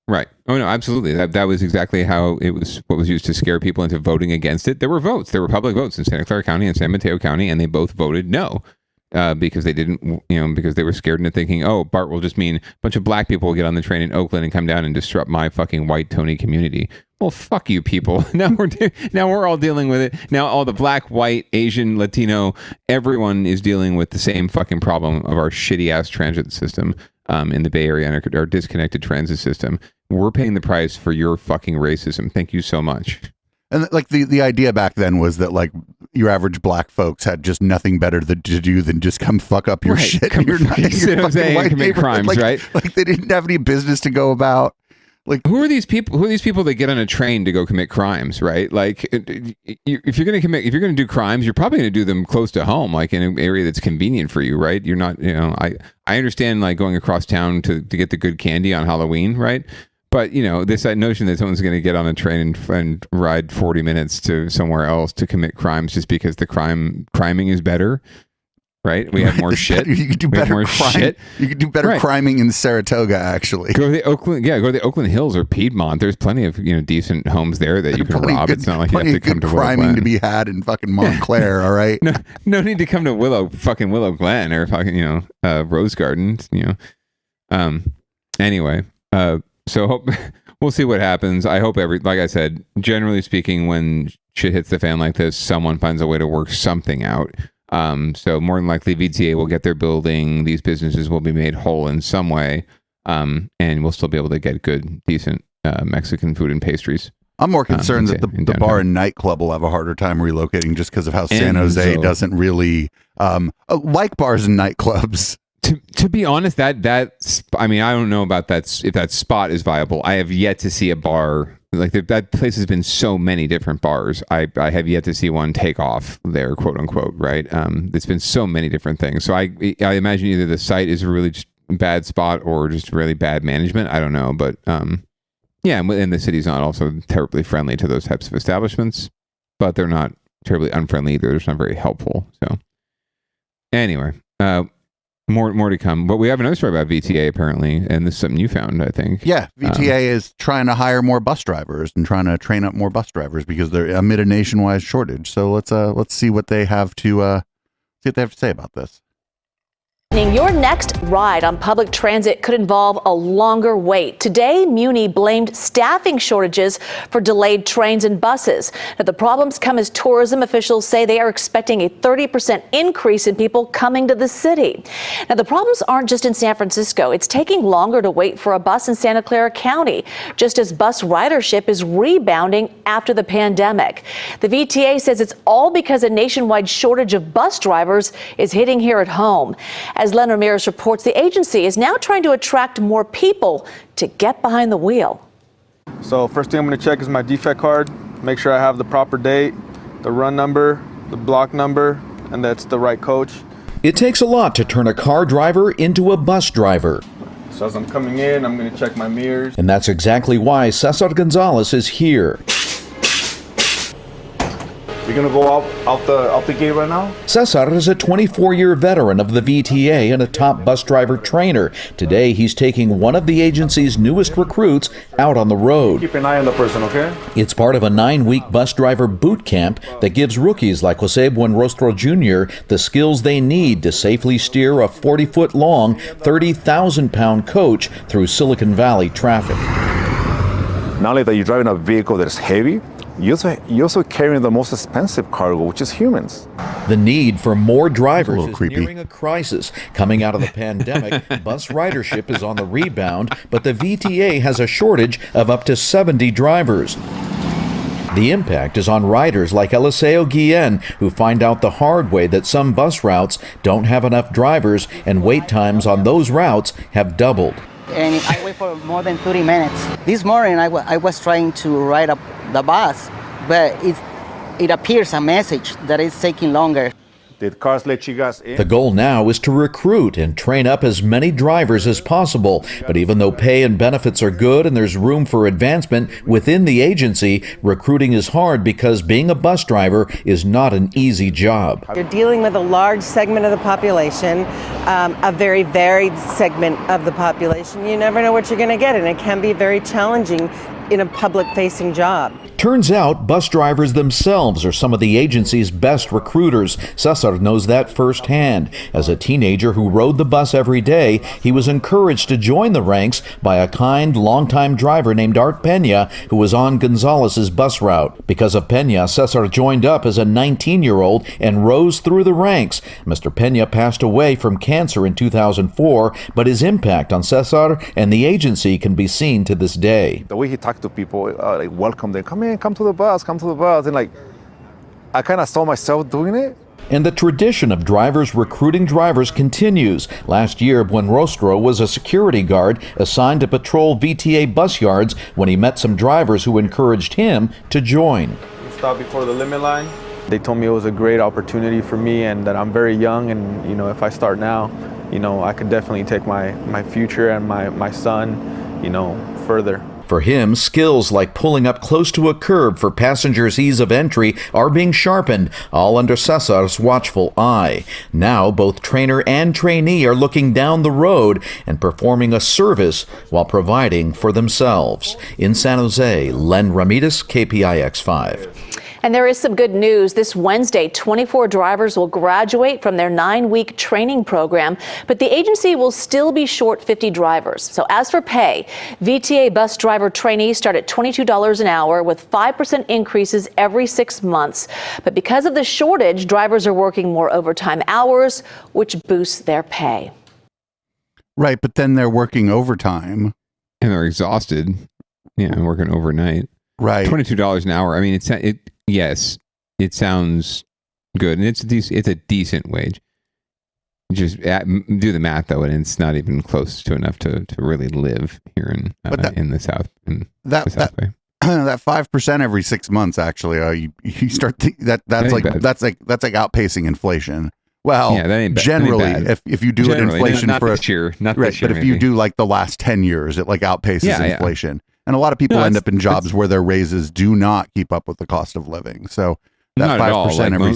Right. Oh no, absolutely. That was exactly how it was. What was used to scare people into voting against it. There were votes. There were public votes in Santa Clara County and San Mateo County, and they both voted no. Because they didn't, because they were scared into thinking, oh, BART will just mean a bunch of black people will get on the train in Oakland and come down and disrupt my fucking white Tony community. Well, fuck you people. Now we're all dealing with it. Now all the black, white, Asian, Latino, everyone is dealing with the same fucking problem of our shitty ass transit system in the Bay Area and our disconnected transit system. We're paying the price for your fucking racism. Thank you so much. And the idea back then was that your average black folks had just nothing better to do than just come fuck up your shit. You're not in your fucking white commit crimes, right? They didn't have any business to go about. Who are these people? Who are these people that get on a train to go commit crimes, right? If you're going to do crimes, you're probably going to do them close to home, like in an area that's convenient for you, right? You're not, I understand going across town to get the good candy on Halloween, right? But, this notion that someone's going to get on a train and ride 40 minutes to somewhere else to commit crimes just because the criming is better, right? We have more shit. You could do better crime. You could do better criming in Saratoga, actually. Go to the Oakland Hills or Piedmont. There's plenty of, decent homes there that you can rob. It's not like you have to come to Willow Glen. Criming to be had in fucking Montclair, all right? No need to come to Willow Glen or fucking, Rose Gardens, Anyway, so we'll see what happens. I hope like I said, generally speaking, when shit hits the fan like this, someone finds a way to work something out. So more than likely VTA will get their building. These businesses will be made whole in some way. And we'll still be able to get good, decent Mexican food and pastries. I'm more concerned that the bar and nightclub will have a harder time relocating just because of how San Jose doesn't really like bars and nightclubs. To be honest, I don't know about if that spot is viable. I have yet to see a bar like that place has been so many different bars. I have yet to see one take off there, quote unquote. Right? It's been so many different things. So I imagine either the site is a really just bad spot or just really bad management. I don't know, but yeah, and the city's not also terribly friendly to those types of establishments, but they're not terribly unfriendly either. They're just not very helpful. So anyway. More to come. But we have another story about VTA apparently, and this is something you found, I think. Yeah, VTA is trying to hire more bus drivers and trying to train up more bus drivers because they're amid a nationwide shortage. So let's see what they have to say about this. Your next ride on public transit could involve a longer wait. Today, Muni blamed staffing shortages for delayed trains and buses. Now, the problems come as tourism officials say they are expecting a 30% increase in people coming to the city. Now, the problems aren't just in San Francisco. It's taking longer to wait for a bus in Santa Clara County, just as bus ridership is rebounding after the pandemic. The VTA says it's all because a nationwide shortage of bus drivers is hitting here at home. As Len Ramirez reports, the agency is now trying to attract more people to get behind the wheel. So first thing I'm going to check is my defect card, make sure I have the proper date, the run number, the block number, and that's the right coach. It takes a lot to turn a car driver into a bus driver. So as I'm coming in, I'm going to check my mirrors. And that's exactly why Cesar Gonzalez is here. You're going to go out the gate right now? Cesar is a 24-year veteran of the VTA and a top bus driver trainer. Today, he's taking one of the agency's newest recruits out on the road. Keep an eye on the person, okay? It's part of a 9-week bus driver boot camp that gives rookies like Jose Buenrostro Jr. the skills they need to safely steer a 40-foot-long, 30,000-pound coach through Silicon Valley traffic. Not only that you're driving a vehicle that's heavy, you're also carrying the most expensive cargo, which is humans. The need for more drivers is nearing a crisis. Coming out of the pandemic, bus ridership is on the rebound, but the VTA has a shortage of up to 70 drivers. The impact is on riders like Eliseo Guillen, who find out the hard way that some bus routes don't have enough drivers, and wait times on those routes have doubled. And I wait for more than 30 minutes. This morning I was trying to ride up the bus, but it appears a message that it's taking longer. Did cars let you guys in? The goal now is to recruit and train up as many drivers as possible. But even though pay and benefits are good and there's room for advancement within the agency, recruiting is hard because being a bus driver is not an easy job. You're dealing with a large segment of the population, a very varied segment of the population. You never know what you're going to get, and it can be very challenging in a public-facing job. Turns out bus drivers themselves are some of the agency's best recruiters. Cesar knows that firsthand. As a teenager who rode the bus every day, he was encouraged to join the ranks by a kind, longtime driver named Art Pena, who was on Gonzalez's bus route. Because of Pena, Cesar joined up as a 19-year-old and rose through the ranks. Mr. Pena passed away from cancer in 2004, but his impact on Cesar and the agency can be seen to this day. The way he talked to people, like welcome them, come to the bus, and like I kind of saw myself doing it. And the tradition of drivers recruiting drivers continues. Last year, Buenrostro was a security guard assigned to patrol VTA bus yards when he met some drivers who encouraged him to join. Stop before the limit line. They told me it was a great opportunity for me and that I'm very young, and if I start now, I could definitely take my future and my son, further. For him, skills like pulling up close to a curb for passengers' ease of entry are being sharpened, all under Cesar's watchful eye. Now, both trainer and trainee are looking down the road and performing a service while providing for themselves. In San Jose, Len Ramirez, KPIX5. And there is some good news. This Wednesday, 24 drivers will graduate from their 9-week training program, but the agency will still be short 50 drivers. So as for pay, VTA bus driver trainees start at $22 an hour with 5% increases every 6 months. But because of the shortage, drivers are working more overtime hours, which boosts their pay. Right, but then they're working overtime. And they're exhausted. Yeah, working overnight. Right. $22 an hour. I mean, yes, it sounds good, and it's a decent wage. just do the math though, and it's not even close to enough to really live here in the South. That 5% every 6 months, actually, you start that's like outpacing inflation. Well, yeah, that ain't bad. Generally, That ain't bad. if you do an inflation not for this year, not right, this year, but if maybe. you do like the last 10 years, it like outpaces inflation. And a lot of people end up in jobs where their raises do not keep up with the cost of living. So that 5% every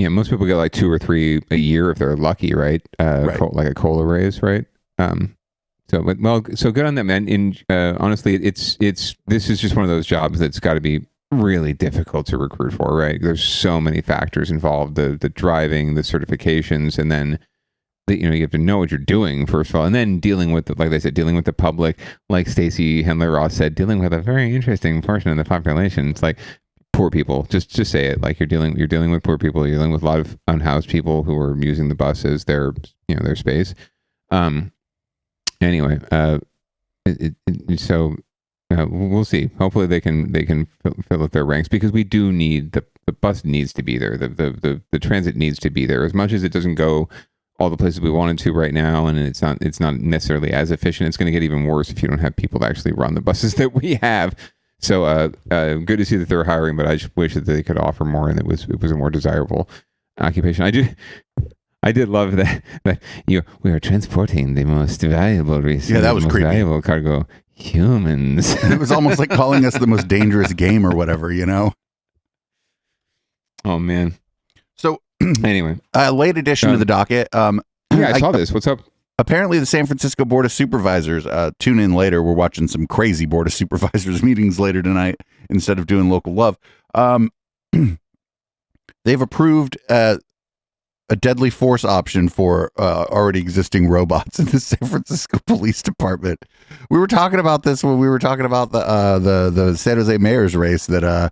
most people get like 2 or 3 a year if they're lucky, right? Like a COLA raise, right? So good on them, man. Honestly, this is just one of those jobs that's got to be really difficult to recruit for, right? There's so many factors involved: the driving, the certifications, and then you have to know what you're doing first of all, and then dealing with like they said, dealing with the public, like Stacey Hendler-Ross said, dealing with a very interesting portion of the population. It's like poor people. Just say it. Like you're dealing with poor people. You're dealing with a lot of unhoused people who are using the bus as their space. Anyway, we'll see. Hopefully they can fill up their ranks, because we do need the bus needs to be there. The transit needs to be there, as much as it doesn't go all the places we wanted to right now, and it's not necessarily as efficient. It's going to get even worse if you don't have people to actually run the buses that we have. So good to see that they're hiring, but I just wish that they could offer more and it was a more desirable occupation. I did love that we are transporting the most valuable resource. Yeah, that was creepy. Valuable cargo, humans. It was almost like calling us the most dangerous game or whatever, Oh man. So anyway, late addition to the docket. I saw this. What's up? Apparently, the San Francisco Board of Supervisors, tune in later. We're watching some crazy Board of Supervisors meetings later tonight instead of doing local love. They've approved a deadly force option for already existing robots in the San Francisco Police Department. We were talking about this when we were talking about the San Jose mayor's race that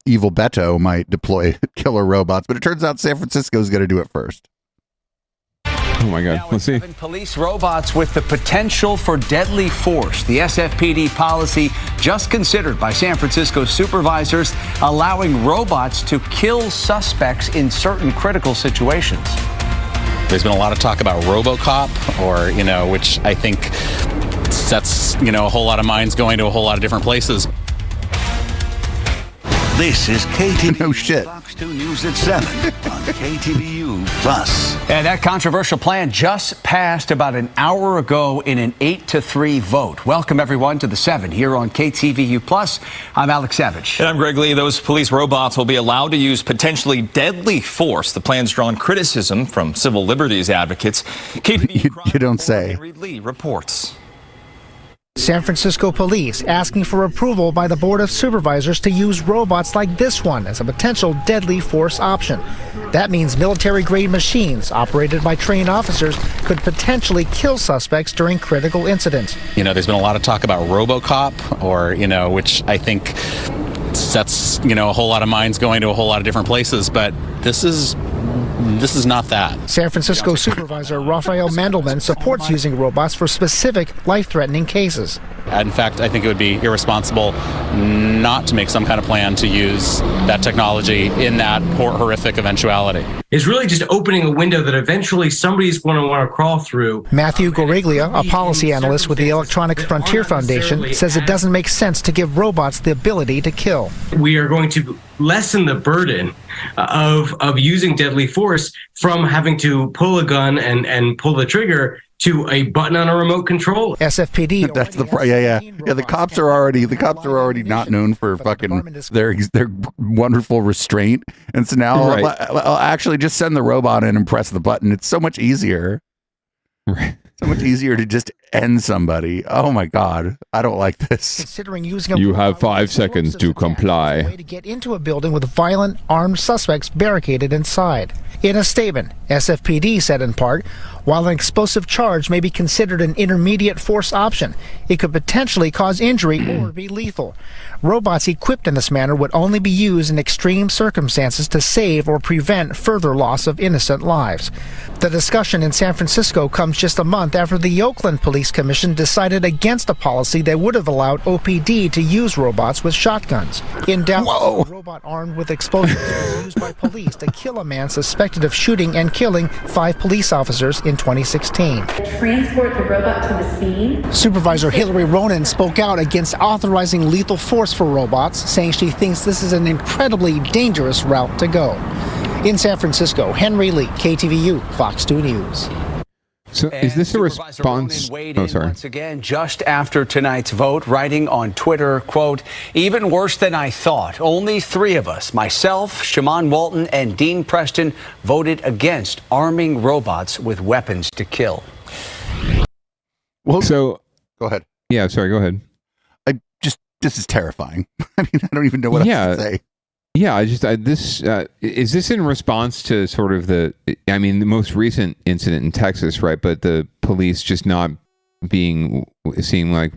Evil Beto might deploy killer robots, but it turns out San Francisco is going to do it first. Oh my God, let's see. Police robots with the potential for deadly force. The SFPD policy just considered by San Francisco supervisors, allowing robots to kill suspects in certain critical situations. There's been a lot of talk about RoboCop, which I think sets, a whole lot of minds going to a whole lot of different places. This is KTVU. No shit. Fox 2 News at 7 on KTVU Plus. And that controversial plan just passed about an hour ago in an 8-3 vote. Welcome, everyone, to the 7 here on KTVU Plus. I'm Alex Savage. And I'm Greg Lee. Those police robots will be allowed to use potentially deadly force. The plan's drawn criticism from civil liberties advocates. You don't say. Reed Lee reports. San Francisco police asking for approval by the Board of Supervisors to use robots like this one as a potential deadly force option. That means military-grade machines operated by trained officers could potentially kill suspects during critical incidents. There's been a lot of talk about RoboCop, which I think sets, a whole lot of minds going to a whole lot of different places, but this is not that. San Francisco Supervisor Rafael Mandelman supports using robots for specific life-threatening cases. In fact, I think it would be irresponsible not to make some kind of plan to use that technology in that horrific eventuality. It's really just opening a window that eventually somebody's going to want to crawl through. Matthew Goriglia, a policy analyst with the Electronic Frontier Foundation, says it doesn't make sense to give robots the ability to kill. We are going to lessen the burden of using deadly force from having to pull a gun and pull the trigger to a button on a remote control. SFPD. That's the yeah. The cops are already not known for fucking their wonderful restraint, and so now I'll actually just send the robot in and press the button. It's so much easier. Right. So much easier to just end somebody. Oh my God, I don't like this. Considering using you have 5 seconds to comply. Way to get into a building with violent armed suspects barricaded inside. In a statement, SFPD said in part, While an explosive charge may be considered an intermediate force option, it could potentially cause injury or be lethal. Robots equipped in this manner would only be used in extreme circumstances to save or prevent further loss of innocent lives. The discussion in San Francisco comes just a month after the Oakland Police Commission decided against a policy that would have allowed OPD to use robots with shotguns. In Dallas, a robot armed with explosives was used by police to kill a man suspected of shooting and killing 5 police officers in 2016. Transport the robot to the scene. Supervisor Hillary Ronan spoke out against authorizing lethal force for robots, saying she thinks this is an incredibly dangerous route to go. In San Francisco, Henry Lee, KTVU, Fox 2 News. So is this a response? Oh, sorry. Once again, just after tonight's vote, writing on Twitter, quote, even worse than I thought. Only 3 of us, myself, Shaman Walton, and Dean Preston, voted against arming robots with weapons to kill. Well, so go ahead. Yeah, sorry, go ahead. This is terrifying. I mean, I don't even know what else to say. Yeah, is this in response to sort of the most recent incident in Texas, right? But the police just not seeing like,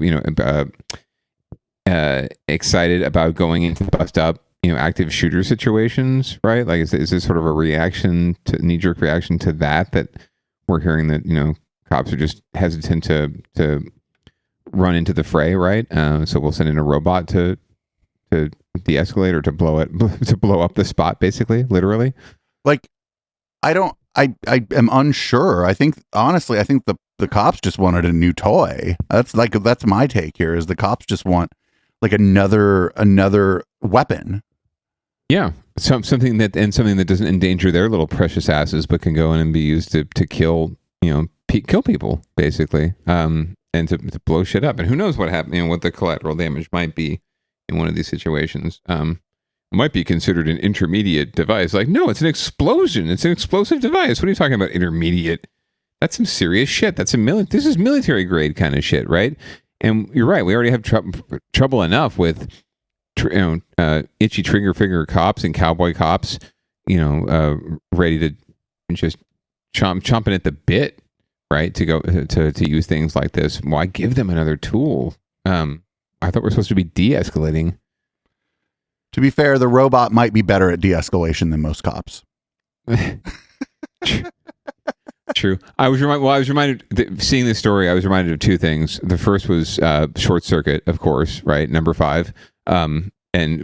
excited about going into bust up, active shooter situations, right? Like, is this sort of a knee-jerk reaction to that we're hearing that, cops are just hesitant to run into the fray, right? So we'll send in a robot to de-escalate or to blow up the spot, basically, literally. Like, I am unsure. I think the cops just wanted a new toy. That's my take here, is the cops just want like another weapon. Yeah, something that doesn't endanger their little precious asses, but can go in and be used to kill kill people, basically, and to blow shit up. And who knows what happened? What the collateral damage might be in one of these situations. Might be considered an intermediate device. Like, no, it's an explosion. It's an explosive device. What are you talking about, intermediate? That's some serious shit. This is military grade kind of shit, right? And you're right. We already have trouble enough with itchy trigger finger cops and cowboy cops, ready to just chomping at the bit, right? To go to use things like this. Why give them another tool? I thought we're supposed to be de-escalating. To be fair, the robot might be better at de-escalation than most cops. True. I was reminded, seeing this story, I was reminded of 2 things. The first was Short Circuit, of course, right? Number 5. And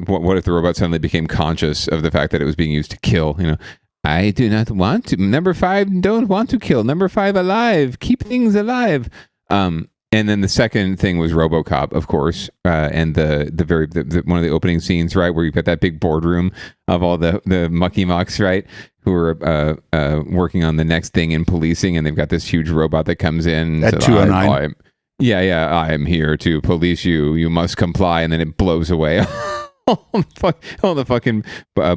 what if the robot suddenly became conscious of the fact that it was being used to kill? I do not want to. Number 5, don't want to kill. Number 5, alive. Keep things alive. And then the second thing was RoboCop, of course, and the one of the opening scenes, right, where you've got that big boardroom of all the mucky mucks, right, who are working on the next thing in policing, and they've got this huge robot that comes in at 209. I am here to police you. You must comply, and then it blows away all the fucking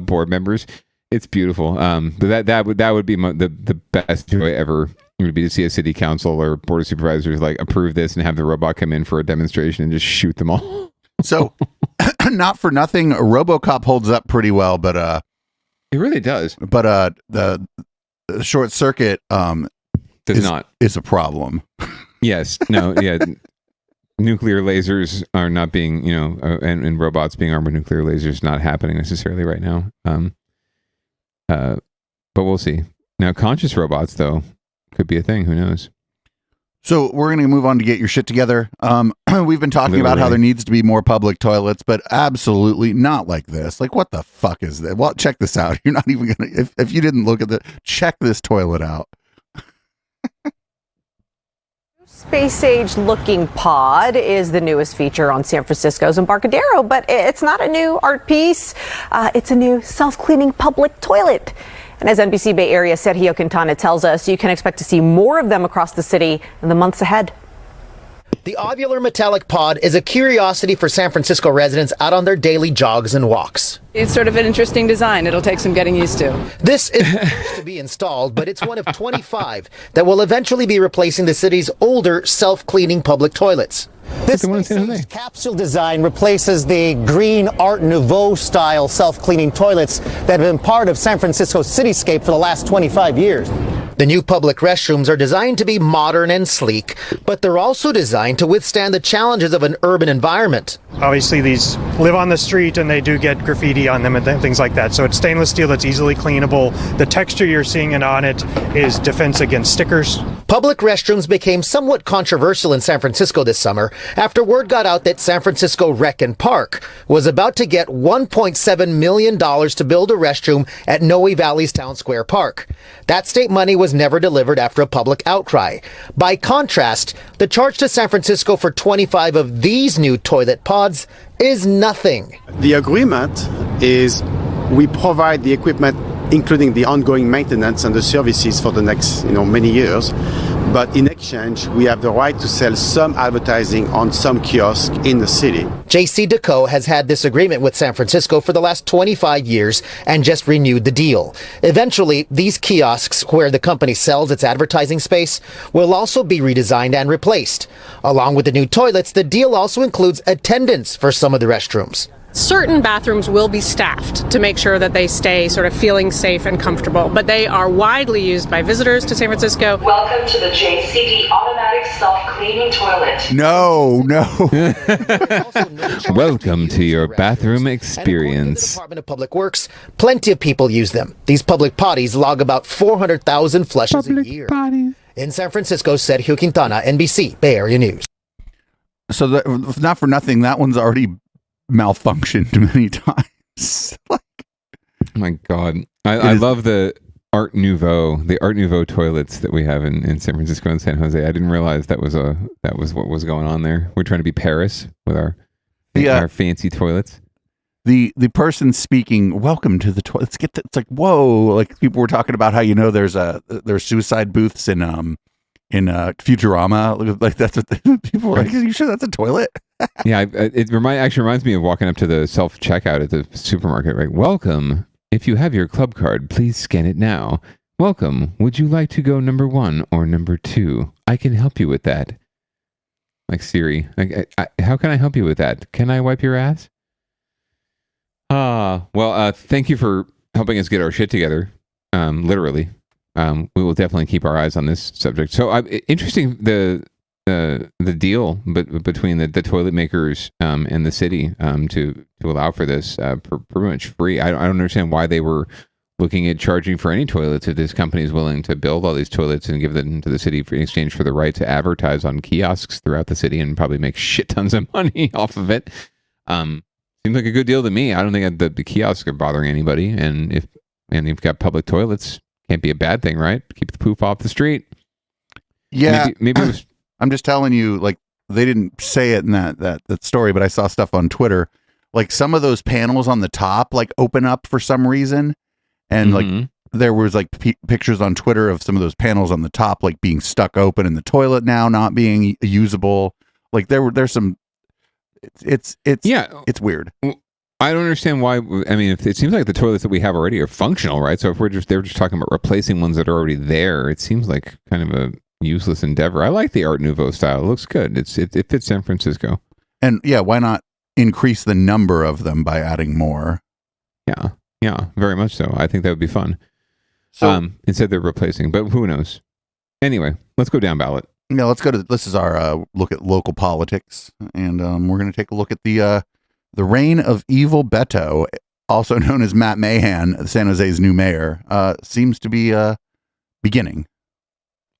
board members. It's beautiful. But that would be the best joy ever. Would be to see a city council or board of supervisors like approve this and have the robot come in for a demonstration and just shoot them all. So, not for nothing, RoboCop holds up pretty well, but it really does. But the Short Circuit is a problem. Yes. No. Yeah. Nuclear lasers are not being, and robots being armed with nuclear lasers not happening necessarily right now. But we'll see. Now, conscious robots, though, could be a thing. Who knows? So we're going to move on to get your shit together. We've been talking about how there needs to be more public toilets, but absolutely not like this. Like, what the fuck is that? Well, check this out. You're not even going to, if you didn't look at check this toilet out. Space age looking pod is the newest feature on San Francisco's Embarcadero, but it's not a new art piece. It's a new self-cleaning public toilet. And as NBC Bay Area Sergio Quintana tells us, you can expect to see more of them across the city in the months ahead. The ovular metallic pod is a curiosity for San Francisco residents out on their daily jogs and walks. It's sort of an interesting design. It'll take some getting used to. This is to be installed, but it's one of 25 that will eventually be replacing the city's older self-cleaning public toilets. This capsule design replaces the green Art Nouveau style self-cleaning toilets that have been part of San Francisco's cityscape for the last 25 years. The new public restrooms are designed to be modern and sleek, but they're also designed to withstand the challenges of an urban environment. Obviously, these live on the street and they do get graffiti on them and things like that. So it's stainless steel that's easily cleanable. The texture you're seeing on it is defense against stickers. Public restrooms became somewhat controversial in San Francisco this summer after word got out that San Francisco Rec and Park was about to get $1.7 million to build a restroom at Noe Valley's Town Square Park. That state money was never delivered after a public outcry. By contrast, the charge to San Francisco for 25 of these new toilet pods is nothing. The agreement is we provide the equipment, including the ongoing maintenance and the services for the next many years. But in exchange, we have the right to sell some advertising on some kiosks in the city. J.C. Decaux has had this agreement with San Francisco for the last 25 years and just renewed the deal. Eventually, these kiosks, where the company sells its advertising space, will also be redesigned and replaced. Along with the new toilets, the deal also includes attendance for some of the restrooms. Certain bathrooms will be staffed to make sure that they stay sort of feeling safe and comfortable, but they are widely used by visitors to San Francisco. Welcome to the JCD automatic self-cleaning toilet. No. Welcome to your bathroom experience. Department of Public Works, plenty of people use them. These public potties log about 400,000 flushes a year. In San Francisco, Sergio Quintana, NBC, Bay Area News. So not for nothing, that one's already malfunctioned many times. Oh my God. I love the Art Nouveau toilets that we have in San Francisco and San Jose. I didn't realize that was what was going on there. We're trying to be Paris with our fancy toilets. The person speaking, welcome to the toilets. It's like, whoa, like people were talking about how there's suicide booths in Futurama. Like that's what people were like, are you sure that's a toilet? Yeah, it actually reminds me of walking up to the self-checkout at the supermarket, right? Welcome. If you have your club card, please scan it now. Welcome. Would you like to go number 1 or number 2? I can help you with that. Like Siri. How can I help you with that? Can I wipe your ass? Well, thank you for helping us get our shit together. Literally. We will definitely keep our eyes on this subject. So interesting, the deal between the toilet makers and the city to allow for this pretty much free. I don't understand why they were looking at charging for any toilets if this company is willing to build all these toilets and give them to the city in exchange for the right to advertise on kiosks throughout the city and probably make shit tons of money off of it. Seems like a good deal to me. I don't think the kiosks are bothering anybody, and if you've got public toilets, can't be a bad thing, right? Keep the poop off the street. Yeah, maybe it was. I'm just telling you, like, they didn't say it in that story, but I saw stuff on Twitter. Like some of those panels on the top, like open up for some reason. And like there was like pictures on Twitter of some of those panels on the top, like being stuck open in the toilet now, not being usable. Like there's some, it's weird. I don't understand why. I mean, it seems like the toilets that we have already are functional, right? So if they're just talking about replacing ones that are already there, it seems like kind of a useless endeavor. I like the Art Nouveau style. It looks good. It fits San Francisco. And yeah, why not increase the number of them by adding more? Yeah, very much so. I think that would be fun. So instead they're replacing, but who knows? Anyway, let's go down ballot. Yeah, let's go to, this is our look at local politics. And we're going to take a look at the reign of evil Beto, also known as Matt Mahan, San Jose's new mayor, seems to be beginning.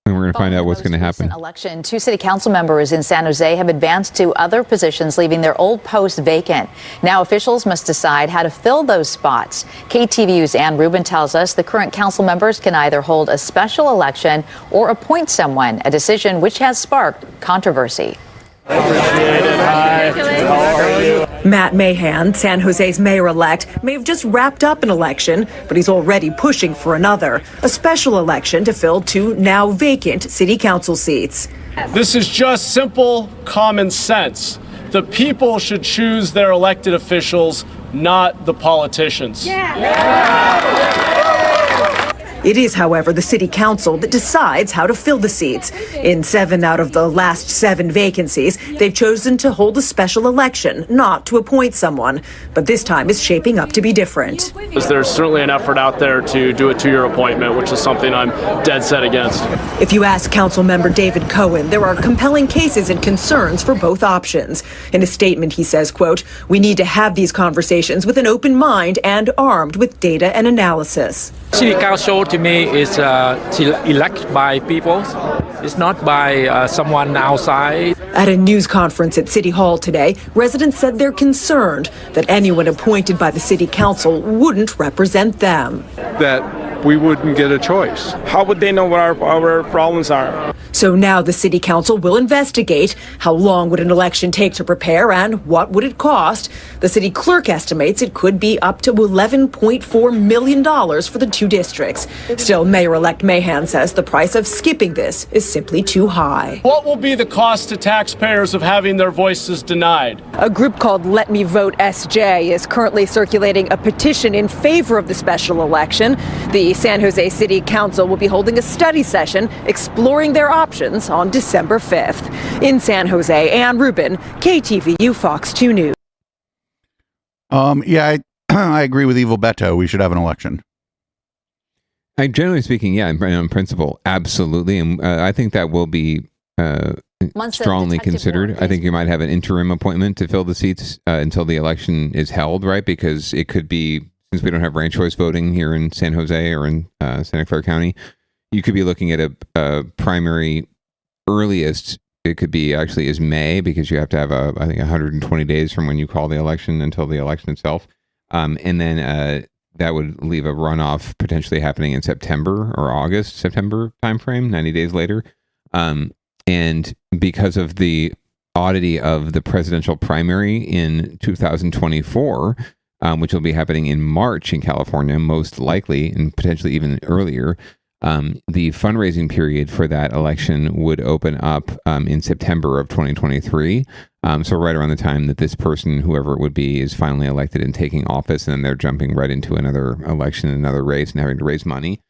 And we're going to find out what's going to happen. Election, 2 city council members in San Jose have advanced to other positions, leaving their old posts vacant. Now officials must decide how to fill those spots. KTVU's Ann Rubin tells us the current council members can either hold a special election or appoint someone, a decision which has sparked controversy. Appreciate it. Hi. How are you? Matt Mahan, San Jose's mayor-elect, may have just wrapped up an election, but he's already pushing for another, a special election to fill 2 now vacant city council seats. This is just simple common sense. The people should choose their elected officials, not the politicians. It is, however, the city council that decides how to fill the seats. In 7 out of the last 7 vacancies, they've chosen to hold a special election, not to appoint someone. But this time is shaping up to be different. There's certainly an effort out there to do a 2-year appointment, which is something I'm dead set against. If you ask Council Member David Cohen, there are compelling cases and concerns for both options. In a statement, he says, quote, "We need to have these conversations with an open mind and armed with data and analysis." City council to me is elected by people. It's not by someone outside. At a news conference at City Hall today, residents said they're concerned that anyone appointed by the City Council wouldn't represent them. That we wouldn't get a choice. How would they know what our problems are? So now the City Council will investigate how long would an election take to prepare and what would it cost. The city clerk estimates it could be up to $11.4 million for the 2 districts. Still, Mayor-elect Mahan says the price of skipping this is simply too high. What will be the cost to taxpayers of having their voices denied? A group called Let Me Vote SJ is currently circulating a petition in favor of the special election. The San Jose City Council will be holding a study session exploring their options on December 5th. In San Jose, Ann Rubin, KTVU Fox 2 News. Yeah, I agree with Evil Beto. We should have an election. Generally speaking, yeah, in principle, absolutely. And I think that will be strongly considered. I think you might have an interim appointment to fill the seats until the election is held, right? Because it could be, since we don't have ranked choice voting here in San Jose or in Santa Clara County, you could be looking at a primary earliest. It could be actually is May, because you have to have I think 120 days from when you call the election until the election itself. And then that would leave a runoff potentially happening in September or August, September timeframe, 90 days later. And because of the oddity of the presidential primary in 2024, which will be happening in March in California, most likely, and potentially even earlier, the fundraising period for that election would open up in September of 2023. So right around the time that this person, whoever it would be, is finally elected and taking office, and then they're jumping right into another election, another race, and having to raise money.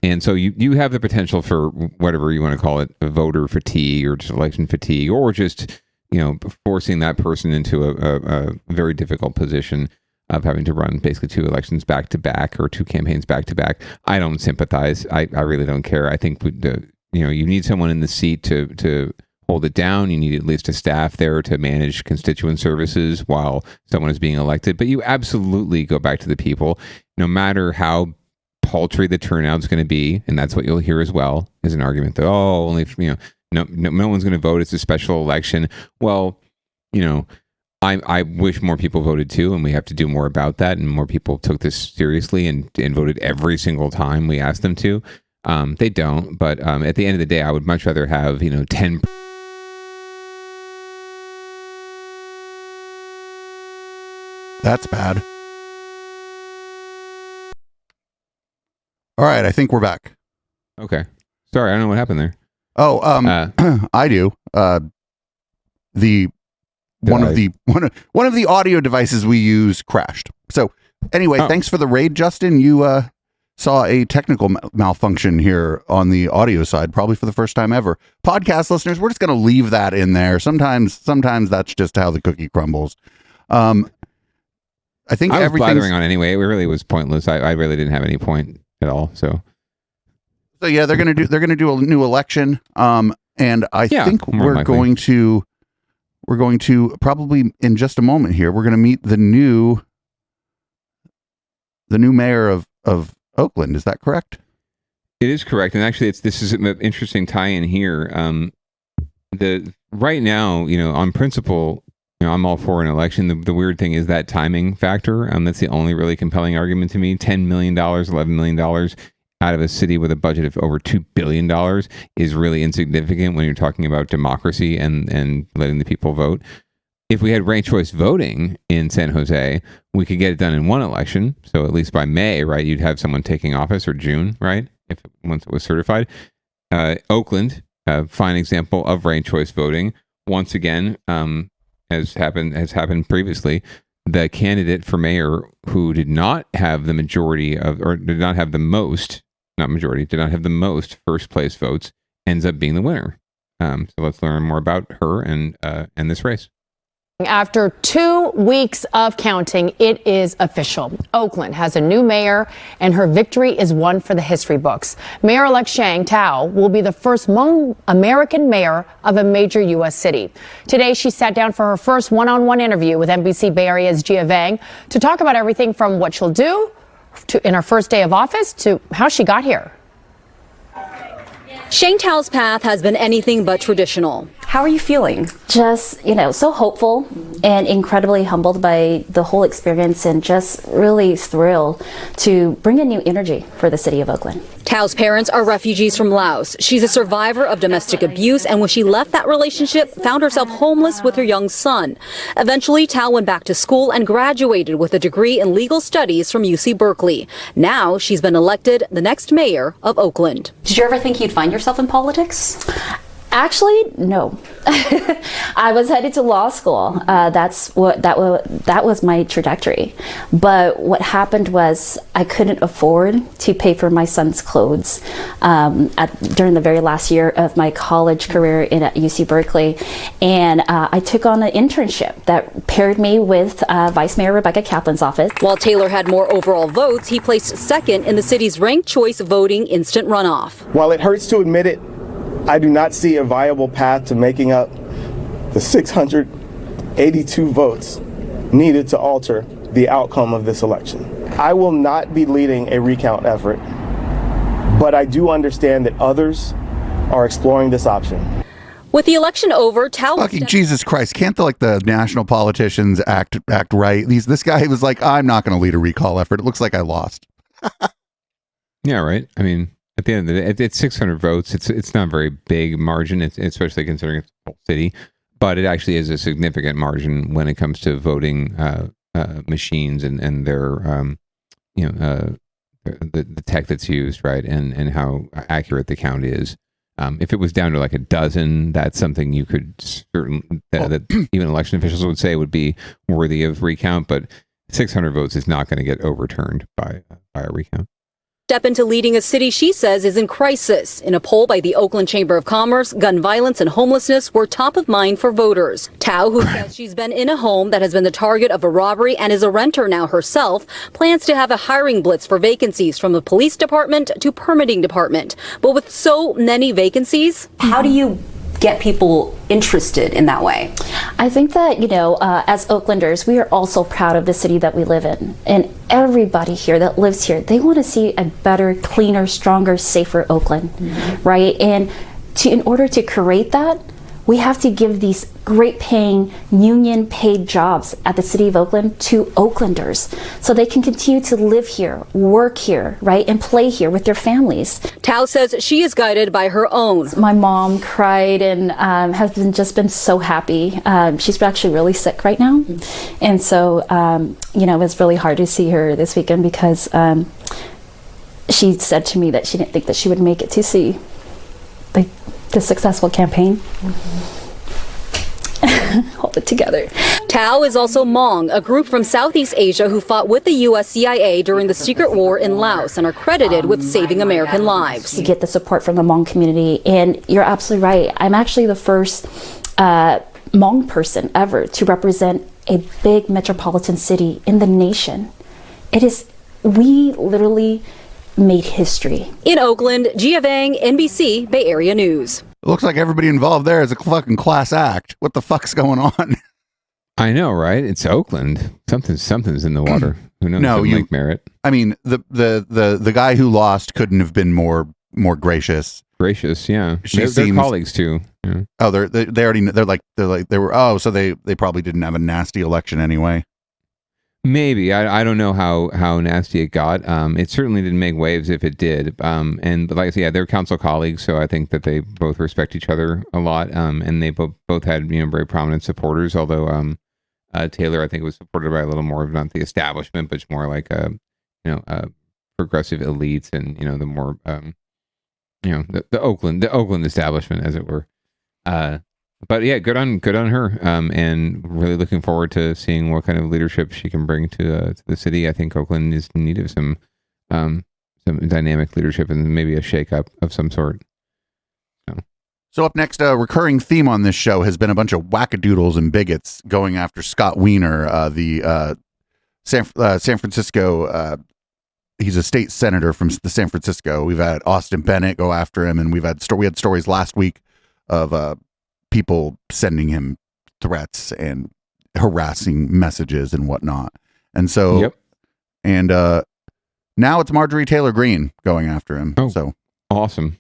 And so you have the potential for whatever you want to call it, voter fatigue or just election fatigue, or just, forcing that person into a very difficult position of having to run basically 2 elections back to back or 2 campaigns back to back. I don't sympathize. I really don't care. I think you need someone in the seat to hold it down. You need at least a staff there to manage constituent services while someone is being elected. But you absolutely go back to the people, no matter how paltry the turnout is going to be, and that's what you'll hear as well, is an argument that only no one's going to vote. It's a special election. Well, I wish more people voted too, and we have to do more about that, and more people took this seriously and voted every single time we asked them to. They don't, but at the end of the day, I would much rather have 10. That's bad. All right, I think we're back. Okay. Sorry, I don't know what happened there. Oh, I do. One of the audio devices we use crashed. So anyway, thanks for the raid, Justin. You saw a technical malfunction here on the audio side, probably for the first time ever. Podcast listeners, we're just going to leave that in there. Sometimes that's just how the cookie crumbles. I think I was everything's blathering on anyway. It really was pointless. I really didn't have any point at all. So yeah, they're gonna do a new election. And I think we're going to probably in just a moment here, we're going to meet the new mayor of Oakland. Is that correct? It is correct. And actually this is an interesting tie-in here. Right now, on principle, I'm all for an election. The weird thing is that timing factor. That's the only really compelling argument to me. $10 million, $11 million out of a city with a budget of over $2 billion is really insignificant when you're talking about democracy and letting the people vote. If we had ranked choice voting in San Jose, we could get it done in one election. So at least by May, right, you'd have someone taking office, or June, right, once it was certified. Oakland, a fine example of ranked choice voting. Once again, has happened previously. The candidate for mayor who did not have the majority of, or did not have the most not majority, did not have the most first place votes, ends up being the winner. So let's learn more about her and this race. After 2 weeks of counting, it is official. Oakland has a new mayor, and her victory is one for the history books. Mayor-elect Shang Tao will be the first Hmong American mayor of a major U.S. city. Today, she sat down for her first one-on-one interview with NBC Bay Area's Jia Vang to talk about everything from what she'll do in her first day of office to how she got here. Shang Tao's path has been anything but traditional. How are you feeling? Just, so hopeful and incredibly humbled by the whole experience and just really thrilled to bring a new energy for the city of Oakland. Tao's parents are refugees from Laos. She's a survivor of domestic abuse, and when she left that relationship, found herself homeless with her young son. Eventually, Tao went back to school and graduated with a degree in legal studies from UC Berkeley. Now she's been elected the next mayor of Oakland. Did you ever think you'd find yourself in politics? Actually, no. I was headed to law school. That was my trajectory. But what happened was I couldn't afford to pay for my son's clothes during the very last year of my college career at UC Berkeley, and I took on an internship that paired me with Vice Mayor Rebecca Kaplan's office. While Taylor had more overall votes, he placed second in the city's ranked choice voting instant runoff. While it hurts to admit it, I do not see a viable path to making up the 682 votes needed to alter the outcome of this election. I will not be leading a recount effort, but I do understand that others are exploring this option. With the election over, Tao... Fucking Jesus Christ, can't the national politicians act right? This guy was like, I'm not going to lead a recall effort. It looks like I lost. Yeah, right. I mean... At the end of the day, it's 600 votes. It's not a very big margin, especially considering it's the whole city. But it actually is a significant margin when it comes to voting machines and their, the tech that's used, right, and how accurate the count is. If it was down to like a dozen, that's something you could that even election officials would say would be worthy of recount. But 600 votes is not going to get overturned by a recount. Step into leading a city she says is in crisis. In a poll by the Oakland Chamber of Commerce, gun violence and homelessness were top of mind for voters. Tao, who says she's been in a home that has been the target of a robbery and is a renter now herself, plans to have a hiring blitz for vacancies from the police department to permitting department. But with so many vacancies, how do you get people interested in that way? I think that, as Oaklanders, we are also proud of the city that we live in. And everybody here that lives here, they want to see a better, cleaner, stronger, safer Oakland, right? And in order to create that, we have to give these great paying, union paid jobs at the city of Oakland to Oaklanders so they can continue to live here, work here, right, and play here with their families. Tao says she is guided by her own. My mom cried and has just been so happy. She's actually really sick right now. And so, it's really hard to see her this weekend because she said to me that she didn't think that she would make it to see the successful campaign. Hold it together. Tao is also Hmong, a group from Southeast Asia who fought with the U.S. CIA during the secret war in Laos and are credited with saving American lives. To get the support from the Hmong community, and you're absolutely right. I'm actually the first Hmong person ever to represent a big metropolitan city in the nation. We literally made history. In Oakland, Jia Vang, NBC, Bay Area News. It looks like everybody involved there is a fucking class act. What the fuck's going on? I know, right? It's Oakland. Something's in the water. Who knows? No, Lake Merritt. I mean, the guy who lost couldn't have been more gracious. Gracious, yeah. They're colleagues too. Yeah. Oh, they were. So they probably didn't have a nasty election anyway. Maybe. I don't know how nasty it got. It certainly didn't make waves if it did. But like I said, they're council colleagues, so I think that they both respect each other a lot. And they both had very prominent supporters. Although Taylor, I think, was supported by a little more of not the establishment, but more like progressive elites and the more the Oakland establishment, as it were. But yeah, good on her, and really looking forward to seeing what kind of leadership she can bring to the city. I think Oakland is in need of some some dynamic leadership and maybe a shakeup of some sort. So up next, a recurring theme on this show has been a bunch of wackadoodles and bigots going after Scott Wiener, the San Francisco. He's a state senator from the San Francisco. We've had Austin Bennett go after him, and we had stories last week of people sending him threats and harassing messages and whatnot. And so, and now it's Marjorie Taylor Greene going after him. Oh, so awesome.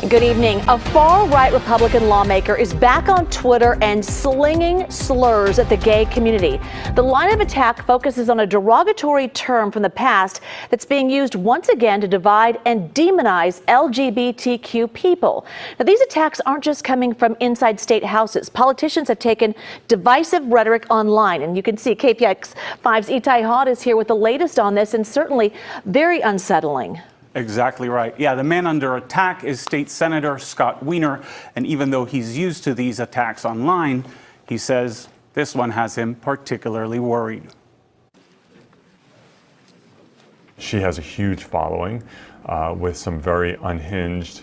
Good evening. A far-right Republican lawmaker is back on Twitter and slinging slurs at the gay community. The line of attack focuses on a derogatory term from the past that's being used once again to divide and demonize LGBTQ people. Now, these attacks aren't just coming from inside state houses. Politicians have taken divisive rhetoric online, and you can see KPIX5's Itai Haught is here with the latest on this, and certainly very unsettling. Exactly right. Yeah, the man under attack is State Senator Scott Wiener, and even though he's used to these attacks online, he says this one has him particularly worried. She has a huge following with some very unhinged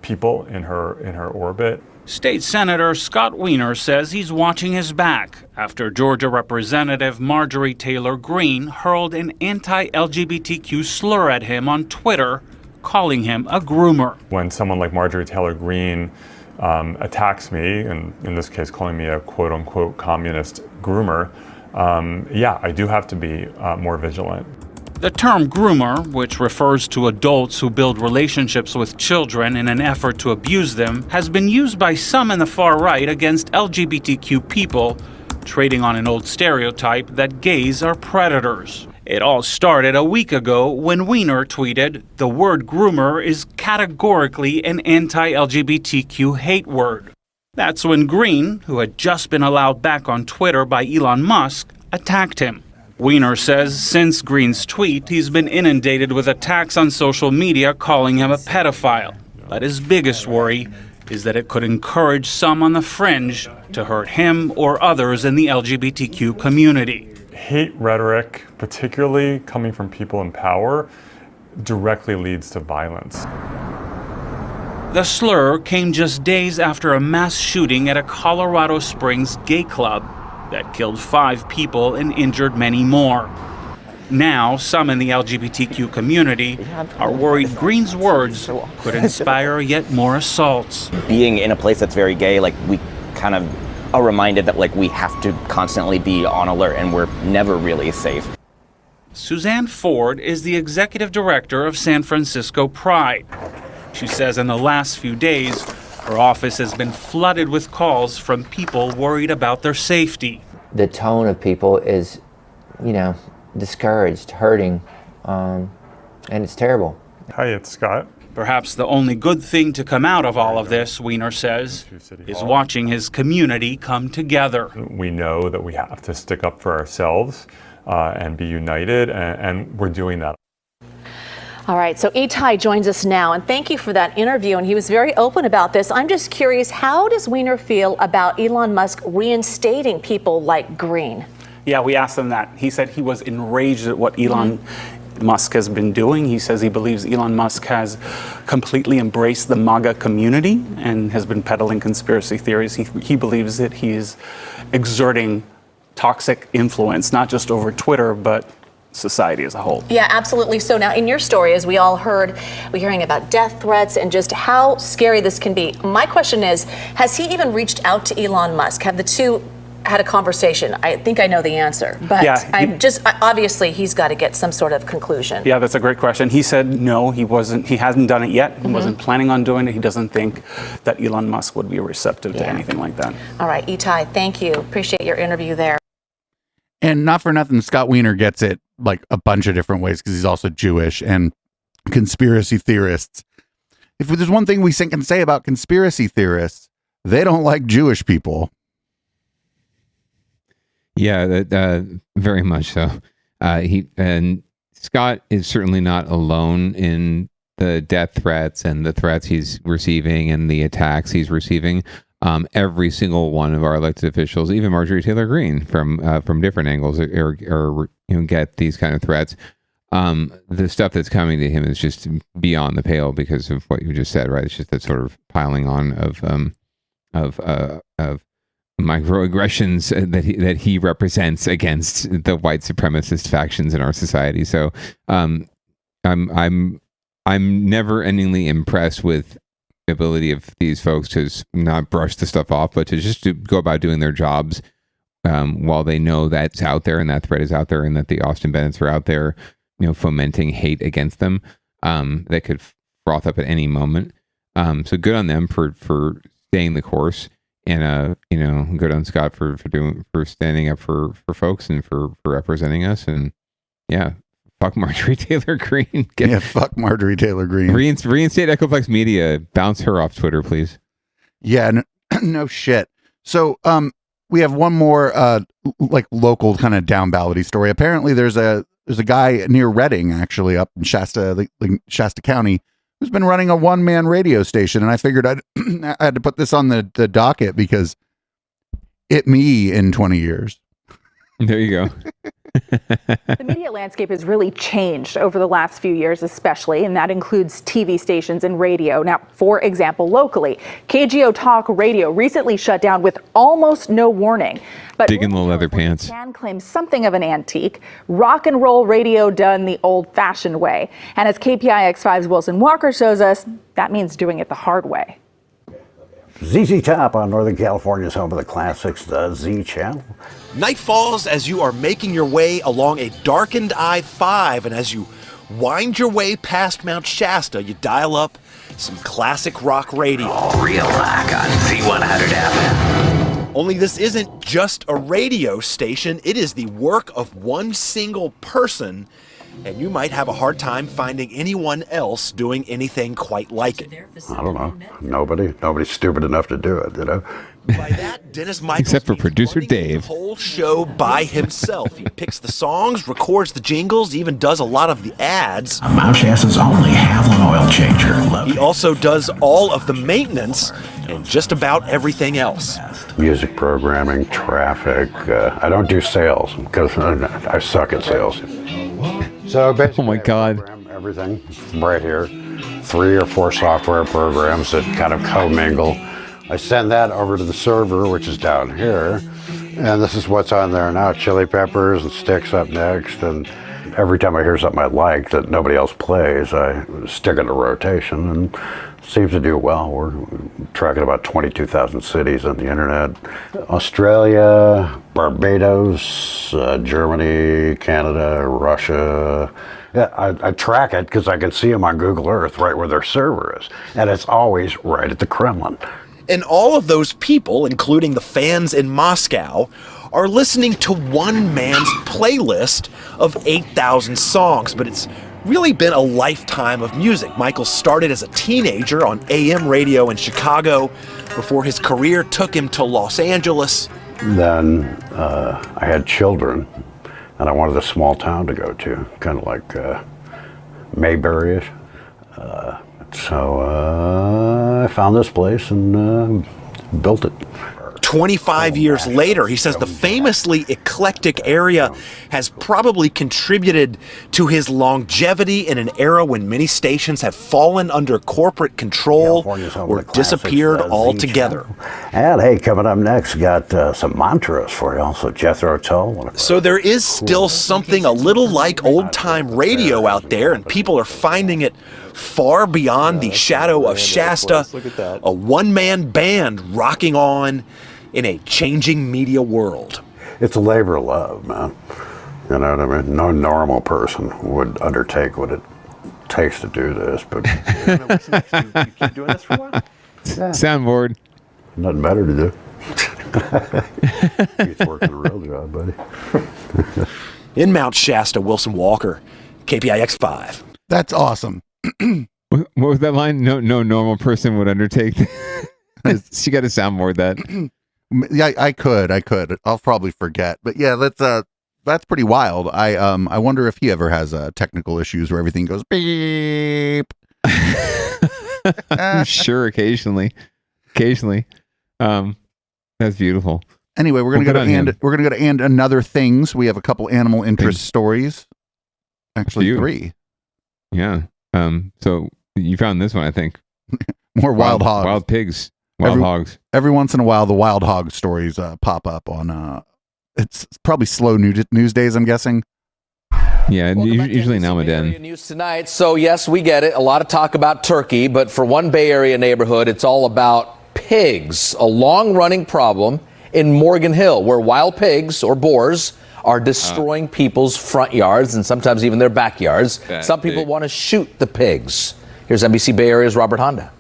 people in her orbit. State Senator Scott Wiener says he's watching his back after Georgia Representative Marjorie Taylor Greene hurled an anti-LGBTQ slur at him on Twitter, calling him a groomer. When someone like Marjorie Taylor Greene attacks me, and in this case calling me a quote-unquote communist groomer, yeah, I do have to be more vigilant. The term groomer, which refers to adults who build relationships with children in an effort to abuse them, has been used by some in the far right against LGBTQ people, trading on an old stereotype that gays are predators. It all started a week ago when Wiener tweeted, "The word groomer is categorically an anti-LGBTQ hate word." That's when Greene, who had just been allowed back on Twitter by Elon Musk, attacked him. Wiener says since Greene's tweet, he's been inundated with attacks on social media calling him a pedophile. But his biggest worry is that it could encourage some on the fringe to hurt him or others in the LGBTQ community. Hate rhetoric, particularly coming from people in power, directly leads to violence. The slur came just days after a mass shooting at a Colorado Springs gay club that killed 5 people and injured many more. Now, some in the LGBTQ community are worried Greene's words could inspire yet more assaults. Being in a place that's very gay, like, we kind of are reminded that, like, we have to constantly be on alert and we're never really safe. Suzanne Ford is the executive director of San Francisco Pride. She says in the last few days, her office has been flooded with calls from people worried about their safety. The tone of people is, discouraged, hurting, and it's terrible. Hi, it's Scott. Perhaps the only good thing to come out of all of this, Wiener says, is watching his community come together. We know that we have to stick up for ourselves and be united, and we're doing that. All right, so Itai joins us now, and thank you for that interview, and he was very open about this. I'm just curious, how does Wiener feel about Elon Musk reinstating people like Greene? Yeah, we asked him that. He said he was enraged at what Elon Musk has been doing. He says he believes Elon Musk has completely embraced the MAGA community and has been peddling conspiracy theories. He believes that he is exerting toxic influence, not just over Twitter, but society as a whole. Yeah, absolutely. So now in your story, as we all heard, we're hearing about death threats and just how scary this can be. My question is, has he even reached out to Elon Musk? Have the two had a conversation? I think I know the answer, but obviously he's got to get some sort of conclusion. Yeah, that's a great question. He said no, he hasn't done it yet. He wasn't planning on doing it. He doesn't think that Elon Musk would be receptive to anything like that. All right, Itai, thank you. Appreciate your interview there. And not for nothing, Scott Wiener gets it like a bunch of different ways because he's also Jewish and conspiracy theorists. If there's one thing we can say about conspiracy theorists, they don't like Jewish people. Yeah, very much so. Scott is certainly not alone in the death threats and the threats he's receiving and the attacks he's receiving. Every single one of our elected officials, even Marjorie Taylor Greene, from different angles, or get these kind of threats. the stuff that's coming to him is just beyond the pale because of what you just said, right? It's just that sort of piling on of microaggressions that he represents against the white supremacist factions in our society. So, I'm never-endingly impressed with the ability of these folks to not brush the stuff off, but to go about doing their jobs while they know that's out there and that threat is out there and that the Austin Bennetts are out there, fomenting hate against them that could froth up at any moment. So good on them for staying the course, and good on Scott for standing up for folks and for representing us. And yeah, fuck Marjorie Taylor Greene. Fuck Marjorie Taylor Greene. Reinstate Echoplex Media. Bounce her off Twitter, please. Yeah, no shit. So we have one more like local kind of down ballot-y story. Apparently there's a guy near Reading, actually up in Shasta County, who's been running a one-man radio station, and I figured I had to put this on the docket because me in 20 years. There you go. The media landscape has really changed over the last few years, especially, and that includes TV stations and radio. Now, for example, locally, KGO Talk Radio recently shut down with almost no warning. But digging the leather pants can claim something of an antique. Rock and roll radio done the old-fashioned way. And as KPIX5's Wilson Walker shows us, that means doing it the hard way. ZZ Top on Northern California's home of the classics, the Z Channel. Night falls as you are making your way along a darkened I-5, and as you wind your way past Mount Shasta, you dial up some classic rock radio. Real rock on Z100 FM. Only this isn't just a radio station, it is the work of one single person, and you might have a hard time finding anyone else doing anything quite like it. I don't know. Nobody's stupid enough to do it, By that, Dennis Michaels except for producer Dave. The whole show by himself. He picks the songs, records the jingles, even does a lot of the ads. Mount Shasta's only Havlin oil changer. He also does all of the maintenance and just about everything else. Music programming, traffic. I don't do sales because I suck at sales. So basically, oh my God, everything right here. 3 or 4 software programs that kind of commingle. I send that over to the server, which is down here, and this is what's on there now. Chili Peppers and Sticks up next, and every time I hear something I like that nobody else plays, I stick it in rotation, and it seems to do well. We're tracking about 22,000 cities on the internet. Australia, Barbados, Germany, Canada, Russia. Yeah, I track it because I can see them on Google Earth right where their server is, and it's always right at the Kremlin. And all of those people, including the fans in Moscow, are listening to one man's playlist of 8,000 songs, but it's really been a lifetime of music. Michael started as a teenager on AM radio in Chicago before his career took him to Los Angeles. Then I had children, and I wanted a small town to go to, kind of like Mayberry-ish. So I found this place and built it. 25 years later, he says the famously eclectic area has probably contributed to his longevity in an era when many stations have fallen under corporate control or disappeared altogether. And hey, coming up next, got some mantras for you. Also, Jethro Tull. So there is still something a little like old-time radio out there, and people are finding it far beyond the shadow of Shasta, a one-man band rocking on in a changing media world. It's a labor of love, man. You know what I mean? No normal person would undertake what it takes to do this, but you keep doing this for a while? Soundboard. Nothing better to do. He's working a real job, buddy. In Mount Shasta, Wilson Walker, KPIX5. That's awesome. What was that line? No normal person would undertake. She got to soundboard that. Yeah, I could. I'll probably forget, but yeah, that's pretty wild. I wonder if he ever has technical issues where everything goes beep. I'm sure occasionally. That's beautiful. Anyway, we're gonna go to and another things. We have a couple animal interest stories. Actually, 3. Yeah. So you found this one, I think. More wild hogs. Wild pigs. Wild hogs. Every once in a while, the wild hog stories pop up on, it's probably slow news days, I'm guessing. Yeah, usually in Almaden. News tonight. So, yes, we get it. A lot of talk about turkey, but for one Bay Area neighborhood, it's all about pigs, a long-running problem in Morgan Hill, where wild pigs or boars are destroying people's front yards and sometimes even their backyards. Some people want to shoot the pigs. Here's NBC Bay Area's Robert Honda.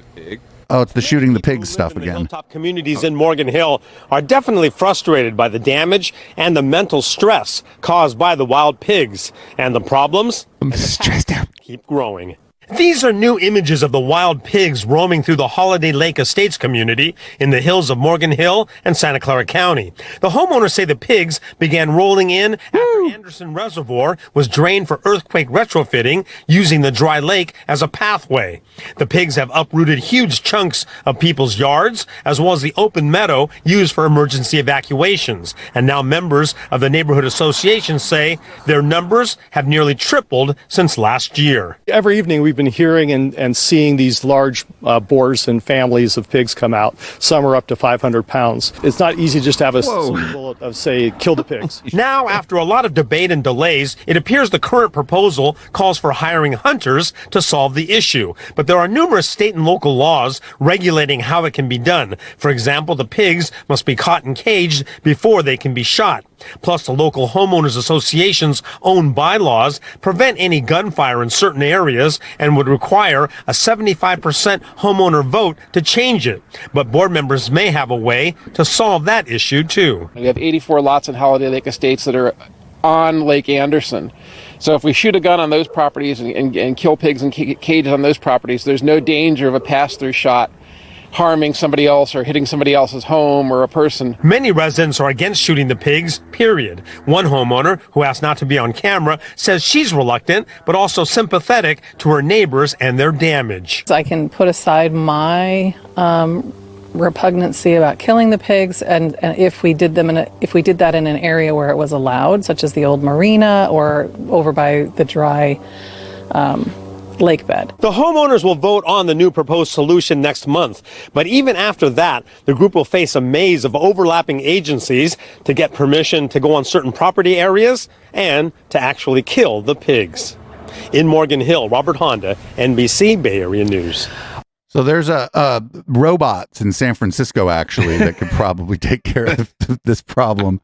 Oh, it's the shooting the pigs stuff again. Hilltop communities in Morgan Hill are definitely frustrated by the damage and the mental stress caused by the wild pigs. And the problems? I'm stressed out. Keep growing. These are new images of the wild pigs roaming through the Holiday Lake Estates community in the hills of Morgan Hill and Santa Clara County. The homeowners say the pigs began rolling in after Anderson Reservoir was drained for earthquake retrofitting, using the dry lake as a pathway. The pigs have uprooted huge chunks of people's yards, as well as the open meadow used for emergency evacuations. And now members of the neighborhood association say their numbers have nearly tripled since last year. Every evening we've been hearing and seeing these large boars and families of pigs come out. Some are up to 500 pounds. It's not easy just to have a bullet of, say, kill the pigs. Now, after a lot of debate and delays, it appears the current proposal calls for hiring hunters to solve the issue. But there are numerous state and local laws regulating how it can be done. For example, the pigs must be caught and caged before they can be shot. Plus, the local homeowners association's own bylaws prevent any gunfire in certain areas and would require a 75% homeowner vote to change it. But board members may have a way to solve that issue, too. We have 84 lots in Holiday Lake Estates that are on Lake Anderson. So if we shoot a gun on those properties and kill pigs and cages on those properties, there's no danger of a pass-through shot harming somebody else or hitting somebody else's home or a person. Many residents are against shooting the pigs, period. One homeowner, who asked not to be on camera, says she's reluctant, but also sympathetic to her neighbors and their damage. I can put aside my repugnancy about killing the pigs, and if we did that in an area where it was allowed, such as the old marina or over by the dry lake bed. The homeowners will vote on the new proposed solution next month, but even after that, the group will face a maze of overlapping agencies to get permission to go on certain property areas and to actually kill the pigs. In Morgan Hill, Robert Honda, NBC Bay Area News. So there's robots in San Francisco, actually, that could probably take care of this problem.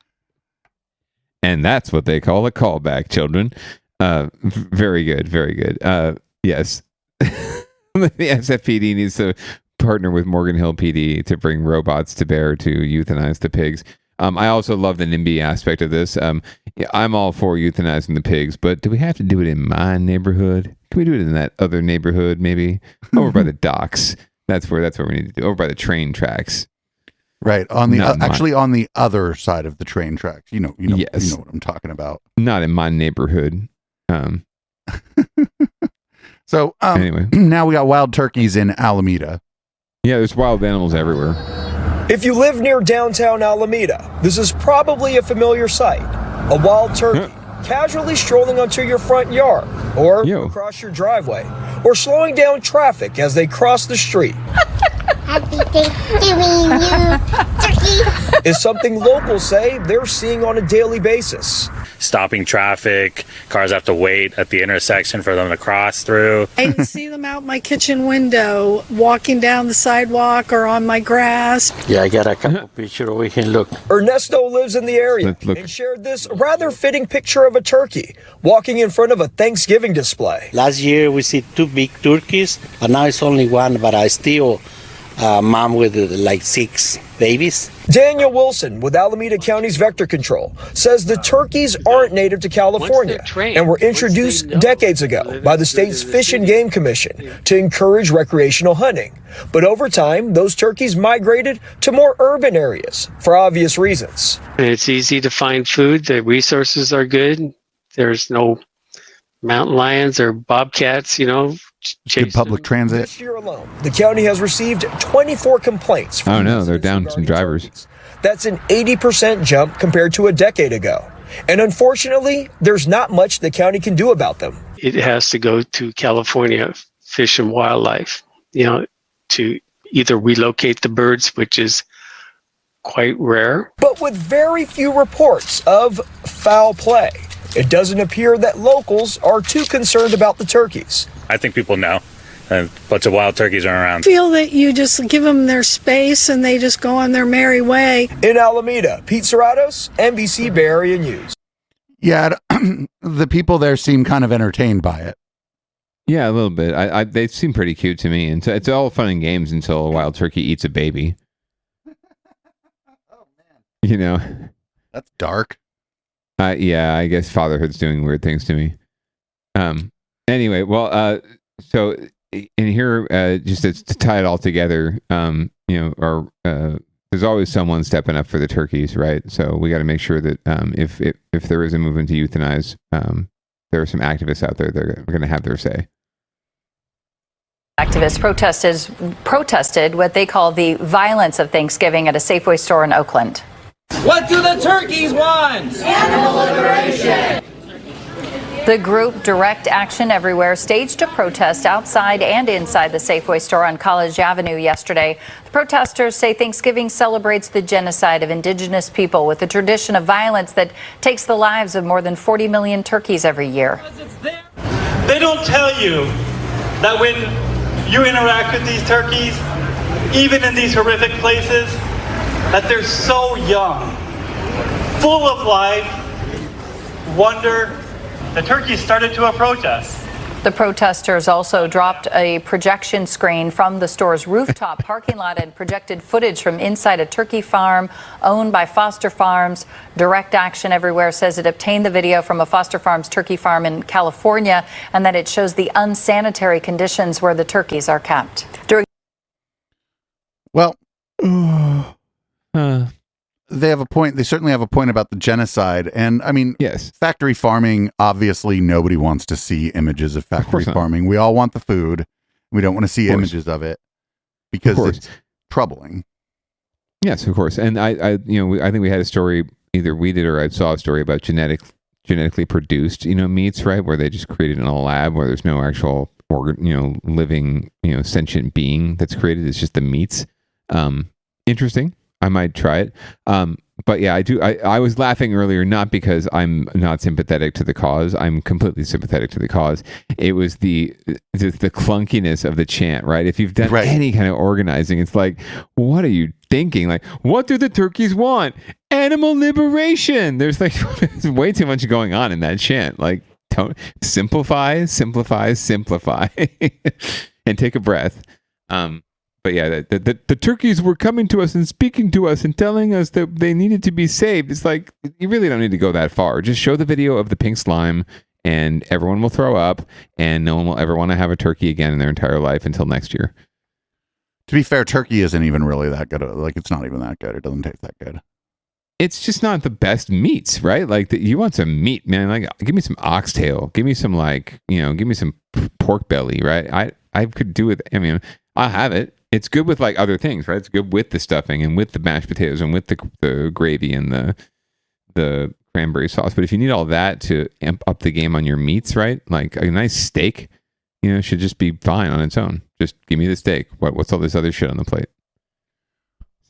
And that's what they call a callback, children. Very good, very good. Yes. The SFPD needs to partner with Morgan Hill PD to bring robots to bear to euthanize the pigs. I also love the NIMBY aspect of this. I'm all for euthanizing the pigs, but do we have to do it in my neighborhood? Can we do it in that other neighborhood, maybe? Over by the docks. That's where we need to do. Over by the train tracks. Right. On the actually on the other side of the train tracks. You know Yes. You know what I'm talking about. Not in my neighborhood. So anyway, now we got wild turkeys in Alameda. Yeah, there's wild animals everywhere. If you live near downtown Alameda, this is probably a familiar sight. A wild turkey casually strolling onto your front yard or across your driveway, or slowing down traffic as they cross the street. Happy Thanksgiving, you turkey. Is something locals say they're seeing on a daily basis. Stopping traffic, cars have to wait at the intersection for them to cross through. I see them out my kitchen window, walking down the sidewalk or on my grass. Yeah, I got a couple pictures we can look. Ernesto lives in the area and shared this rather fitting picture of a turkey walking in front of a Thanksgiving display. Last year we see 2 big turkeys, and now it's only one, but I still mom with like 6 babies. Daniel Wilson with Alameda County's Vector Control says the turkeys aren't native to California and were introduced decades ago by the state's Fish and Game Commission to encourage recreational hunting. But over time, those turkeys migrated to more urban areas for obvious reasons. It's easy to find food. The resources are good. There's no mountain lions or bobcats, Good public transit. This year alone, the county has received 24 complaints. Oh no, they're down some drivers. That's an 80% jump compared to a decade ago. And unfortunately, there's not much the county can do about them. It has to go to California Fish and Wildlife, to either relocate the birds, which is quite rare. But with very few reports of foul play, it doesn't appear that locals are too concerned about the turkeys. I think people know. A bunch of wild turkeys are around. I feel that you just give them their space and they just go on their merry way. In Alameda, Pete Serratos, NBC Bay Area News. Yeah, the people there seem kind of entertained by it. Yeah, a little bit. They seem pretty cute to me. And so it's all fun and games until a wild turkey eats a baby. That's dark. Yeah, I guess fatherhood's doing weird things to me. Anyway, well, so in here, just to tie it all together, there's always someone stepping up for the turkeys, right? So we got to make sure that if there is a movement to euthanize, there are some activists out there that are going to have their say. Activists protested what they call the violence of Thanksgiving at a Safeway store in Oakland. What do the turkeys want? Animal liberation! The group Direct Action Everywhere staged a protest outside and inside the Safeway store on College Avenue yesterday. The protesters say Thanksgiving celebrates the genocide of indigenous people with a tradition of violence that takes the lives of more than 40 million turkeys every year. They don't tell you that when you interact with these turkeys, even in these horrific places, that they're so young, full of life, wonder. The turkeys started to approach us. The protesters also dropped a projection screen from the store's rooftop parking lot and projected footage from inside a turkey farm owned by Foster Farms. Direct Action Everywhere says it obtained the video from a Foster Farms turkey farm in California and that it shows the unsanitary conditions where the turkeys are kept. Well, they have a point. They certainly have a point about the genocide. And I mean, yes, factory farming, obviously nobody wants to see images of factory farming. We all want the food. We don't want to see images of it because it's troubling. Yes, of course. And I think we had a story, either we did or I saw a story about genetically produced, meats, right? Where they just created in a lab where there's no actual living, sentient being that's created. It's just the meats. Interesting. I might try it. But yeah, I was laughing earlier, not because I'm not sympathetic to the cause. I'm completely sympathetic to the cause. It was the clunkiness of the chant, right? If you've done any kind of organizing, it's like, what are you thinking? Like, what do the turkeys want? Animal liberation. There's way too much going on in that chant. Like, don't simplify, and take a breath. But yeah, the turkeys were coming to us and speaking to us and telling us that they needed to be saved. It's like, you really don't need to go that far. Just show the video of the pink slime and everyone will throw up and no one will ever want to have a turkey again in their entire life until next year. To be fair, turkey isn't even really that good. Like, it's not even that good. It doesn't taste that good. It's just not the best meats, right? Like, you want some meat, man. Like, give me some oxtail. Give me some, give me some pork belly, right? I could do it. I mean, I'll have it. It's good with other things, right? It's good with the stuffing and with the mashed potatoes and with the gravy and the cranberry sauce. But if you need all that to amp up the game on your meats, right? Like a nice steak, should just be fine on its own. Just give me the steak. What's all this other shit on the plate?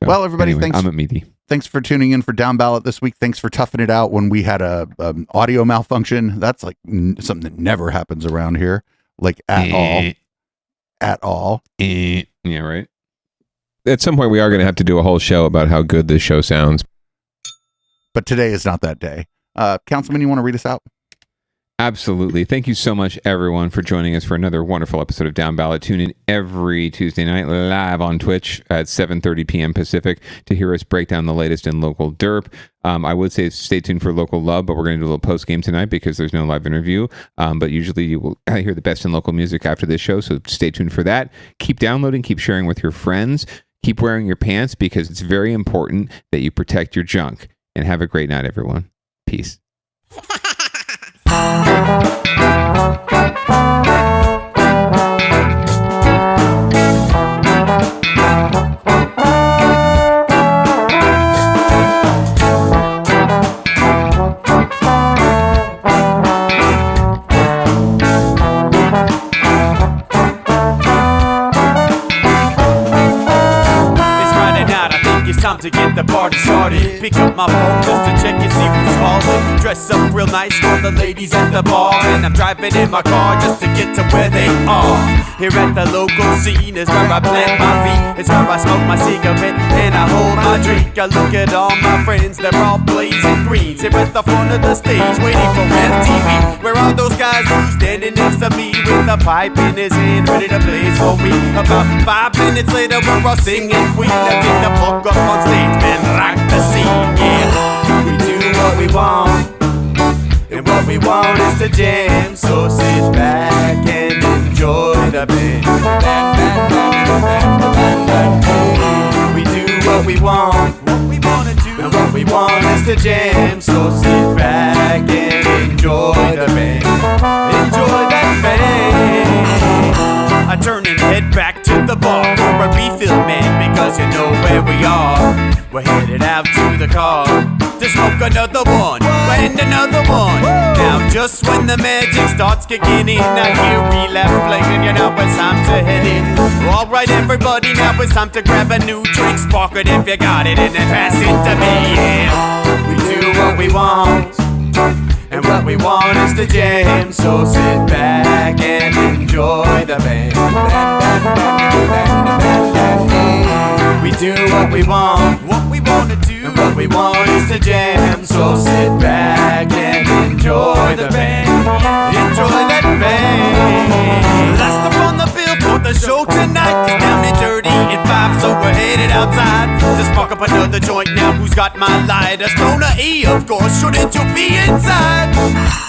So, well, everybody, anyway, thanks. I'm a meaty. Thanks for tuning in for Downballot this week. Thanks for toughing it out when we had a audio malfunction. That's like something that never happens around here, like at all. At all. Yeah, right. At some point, we are going to have to do a whole show about how good this show sounds. But today is not that day. Councilman, you want to read us out? Absolutely. Thank you so much, everyone, for joining us for another wonderful episode of Down Ballot. Tune in every Tuesday night live on Twitch at 7:30 p.m. Pacific to hear us break down the latest in local derp. I would say stay tuned for Local Love, but we're going to do a little post game tonight because there's no live interview. But usually you will hear the best in local music after this show, so stay tuned for that. Keep downloading, keep sharing with your friends, keep wearing your pants because it's very important that you protect your junk. And have a great night, everyone. Peace. started. Pick up my phone just to check and see who's calling. Dress up real nice for the ladies at the bar, and I'm driving in my car just to get to where they are. Here at the local scene is where I plant my feet. It's where I smoke my cigarette and I hold my drink. I look at all my friends, they're all blazing greens. Here at the front of the stage waiting for MTV. Where are those guys who's standing next to me with a pipe in his hand ready to blaze for me? About 5 minutes later we're all singing Queen. Now get the fuck up on stage, man, rock the scene. Yeah, we do what we want, and what we want is to jam. So sit back and enjoy the band. We do what we want, and what we want is to jam. So sit back and enjoy the band. Enjoy that band. I turn and head back to the bar for a refill, man, because you know where we are. We're headed out to the car to smoke another one and another one. Now just when the magic starts kicking in, I hear relapse playing, you know it's time to head in. Alright everybody, now it's time to grab a new drink. Spark it if you got it and then pass it to me. Yeah, we do what we want, and what we want is to jam. So sit back and enjoy the band. We do what we want to do, and what we want is to jam. So sit back and enjoy the band. Enjoy that band. Last up on the bill for the show tonight is Down and Dirty at 5, so we're headed outside to spark up another joint. Now who's got my lighter? Stoner E, of course, shouldn't you be inside?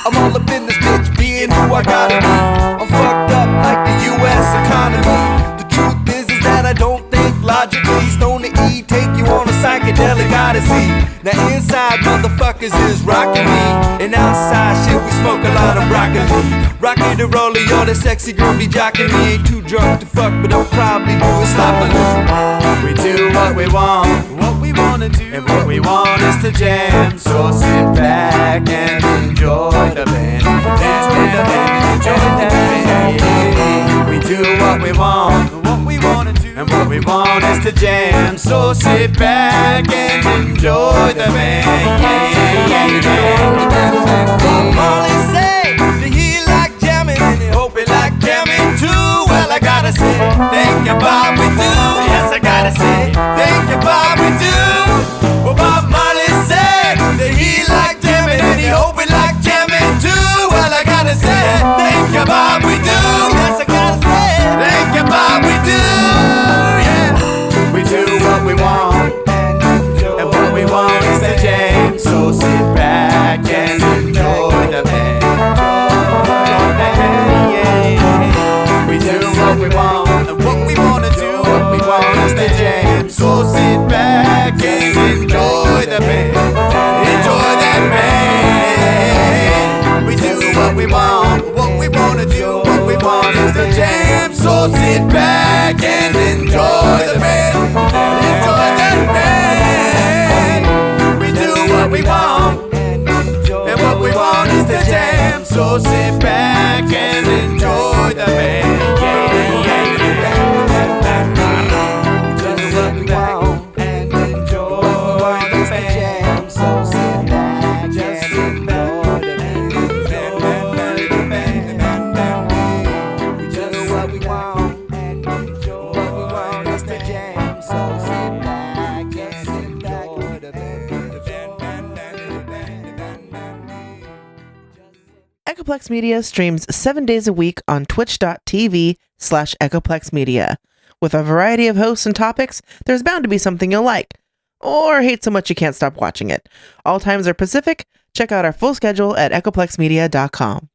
I'm all up in this bitch, being who I gotta be. I'm fucked up like the U.S. economy. The truth is that I don't think logically. Stoner E take you on a psychedelic odyssey. Now inside motherfuckers is rocking me, and outside shit we smoke a lot of broccoli. Rocky the roller, yo, that sexy girl be jocking me. Ain't too drunk to fuck, but I'll probably do it sloppily. We do what we wanna do, and what we want is to jam. So sit back and enjoy the band. Enjoy the band, enjoy the band. We do what we want, and what we want is to jam. So sit back and enjoy the band. Molly say that he like jamming, and he hope he like jamming too. Well, I gotta say, thank you, Bob, we do. Yes, I gotta say, thank you, Bob, we do. Well, Bob Marley said that he like jamming, and he hope he like jamming too. Well, I gotta say, thank you, Bob, we do. Yes, I gotta say, thank you, Bob, we do. We do what we want, and what we want is to jam. So sit back and enjoy the band. We do what we want, and what we want to do, what we want is to jam. So sit back and enjoy the band. Enjoy that band. We do what we want to do, what we want is to jam. So sit back and enjoy the band. Enjoy that band. We do what we want, and what we want is to jam. So sit back and enjoy the band. Yeah, yeah, yeah. Just what we want and enjoy the band. So sit back, just sit back, enjoy the band. We just do what we want and enjoy what we want is to jam. So sit back and enjoy the band. Echoplex Media streams 7 days a week on twitch.tv/Echoplex Media. With a variety of hosts and topics, there's bound to be something you'll like, or hate so much you can't stop watching it. All times are Pacific. Check out our full schedule at echoplexmedia.com.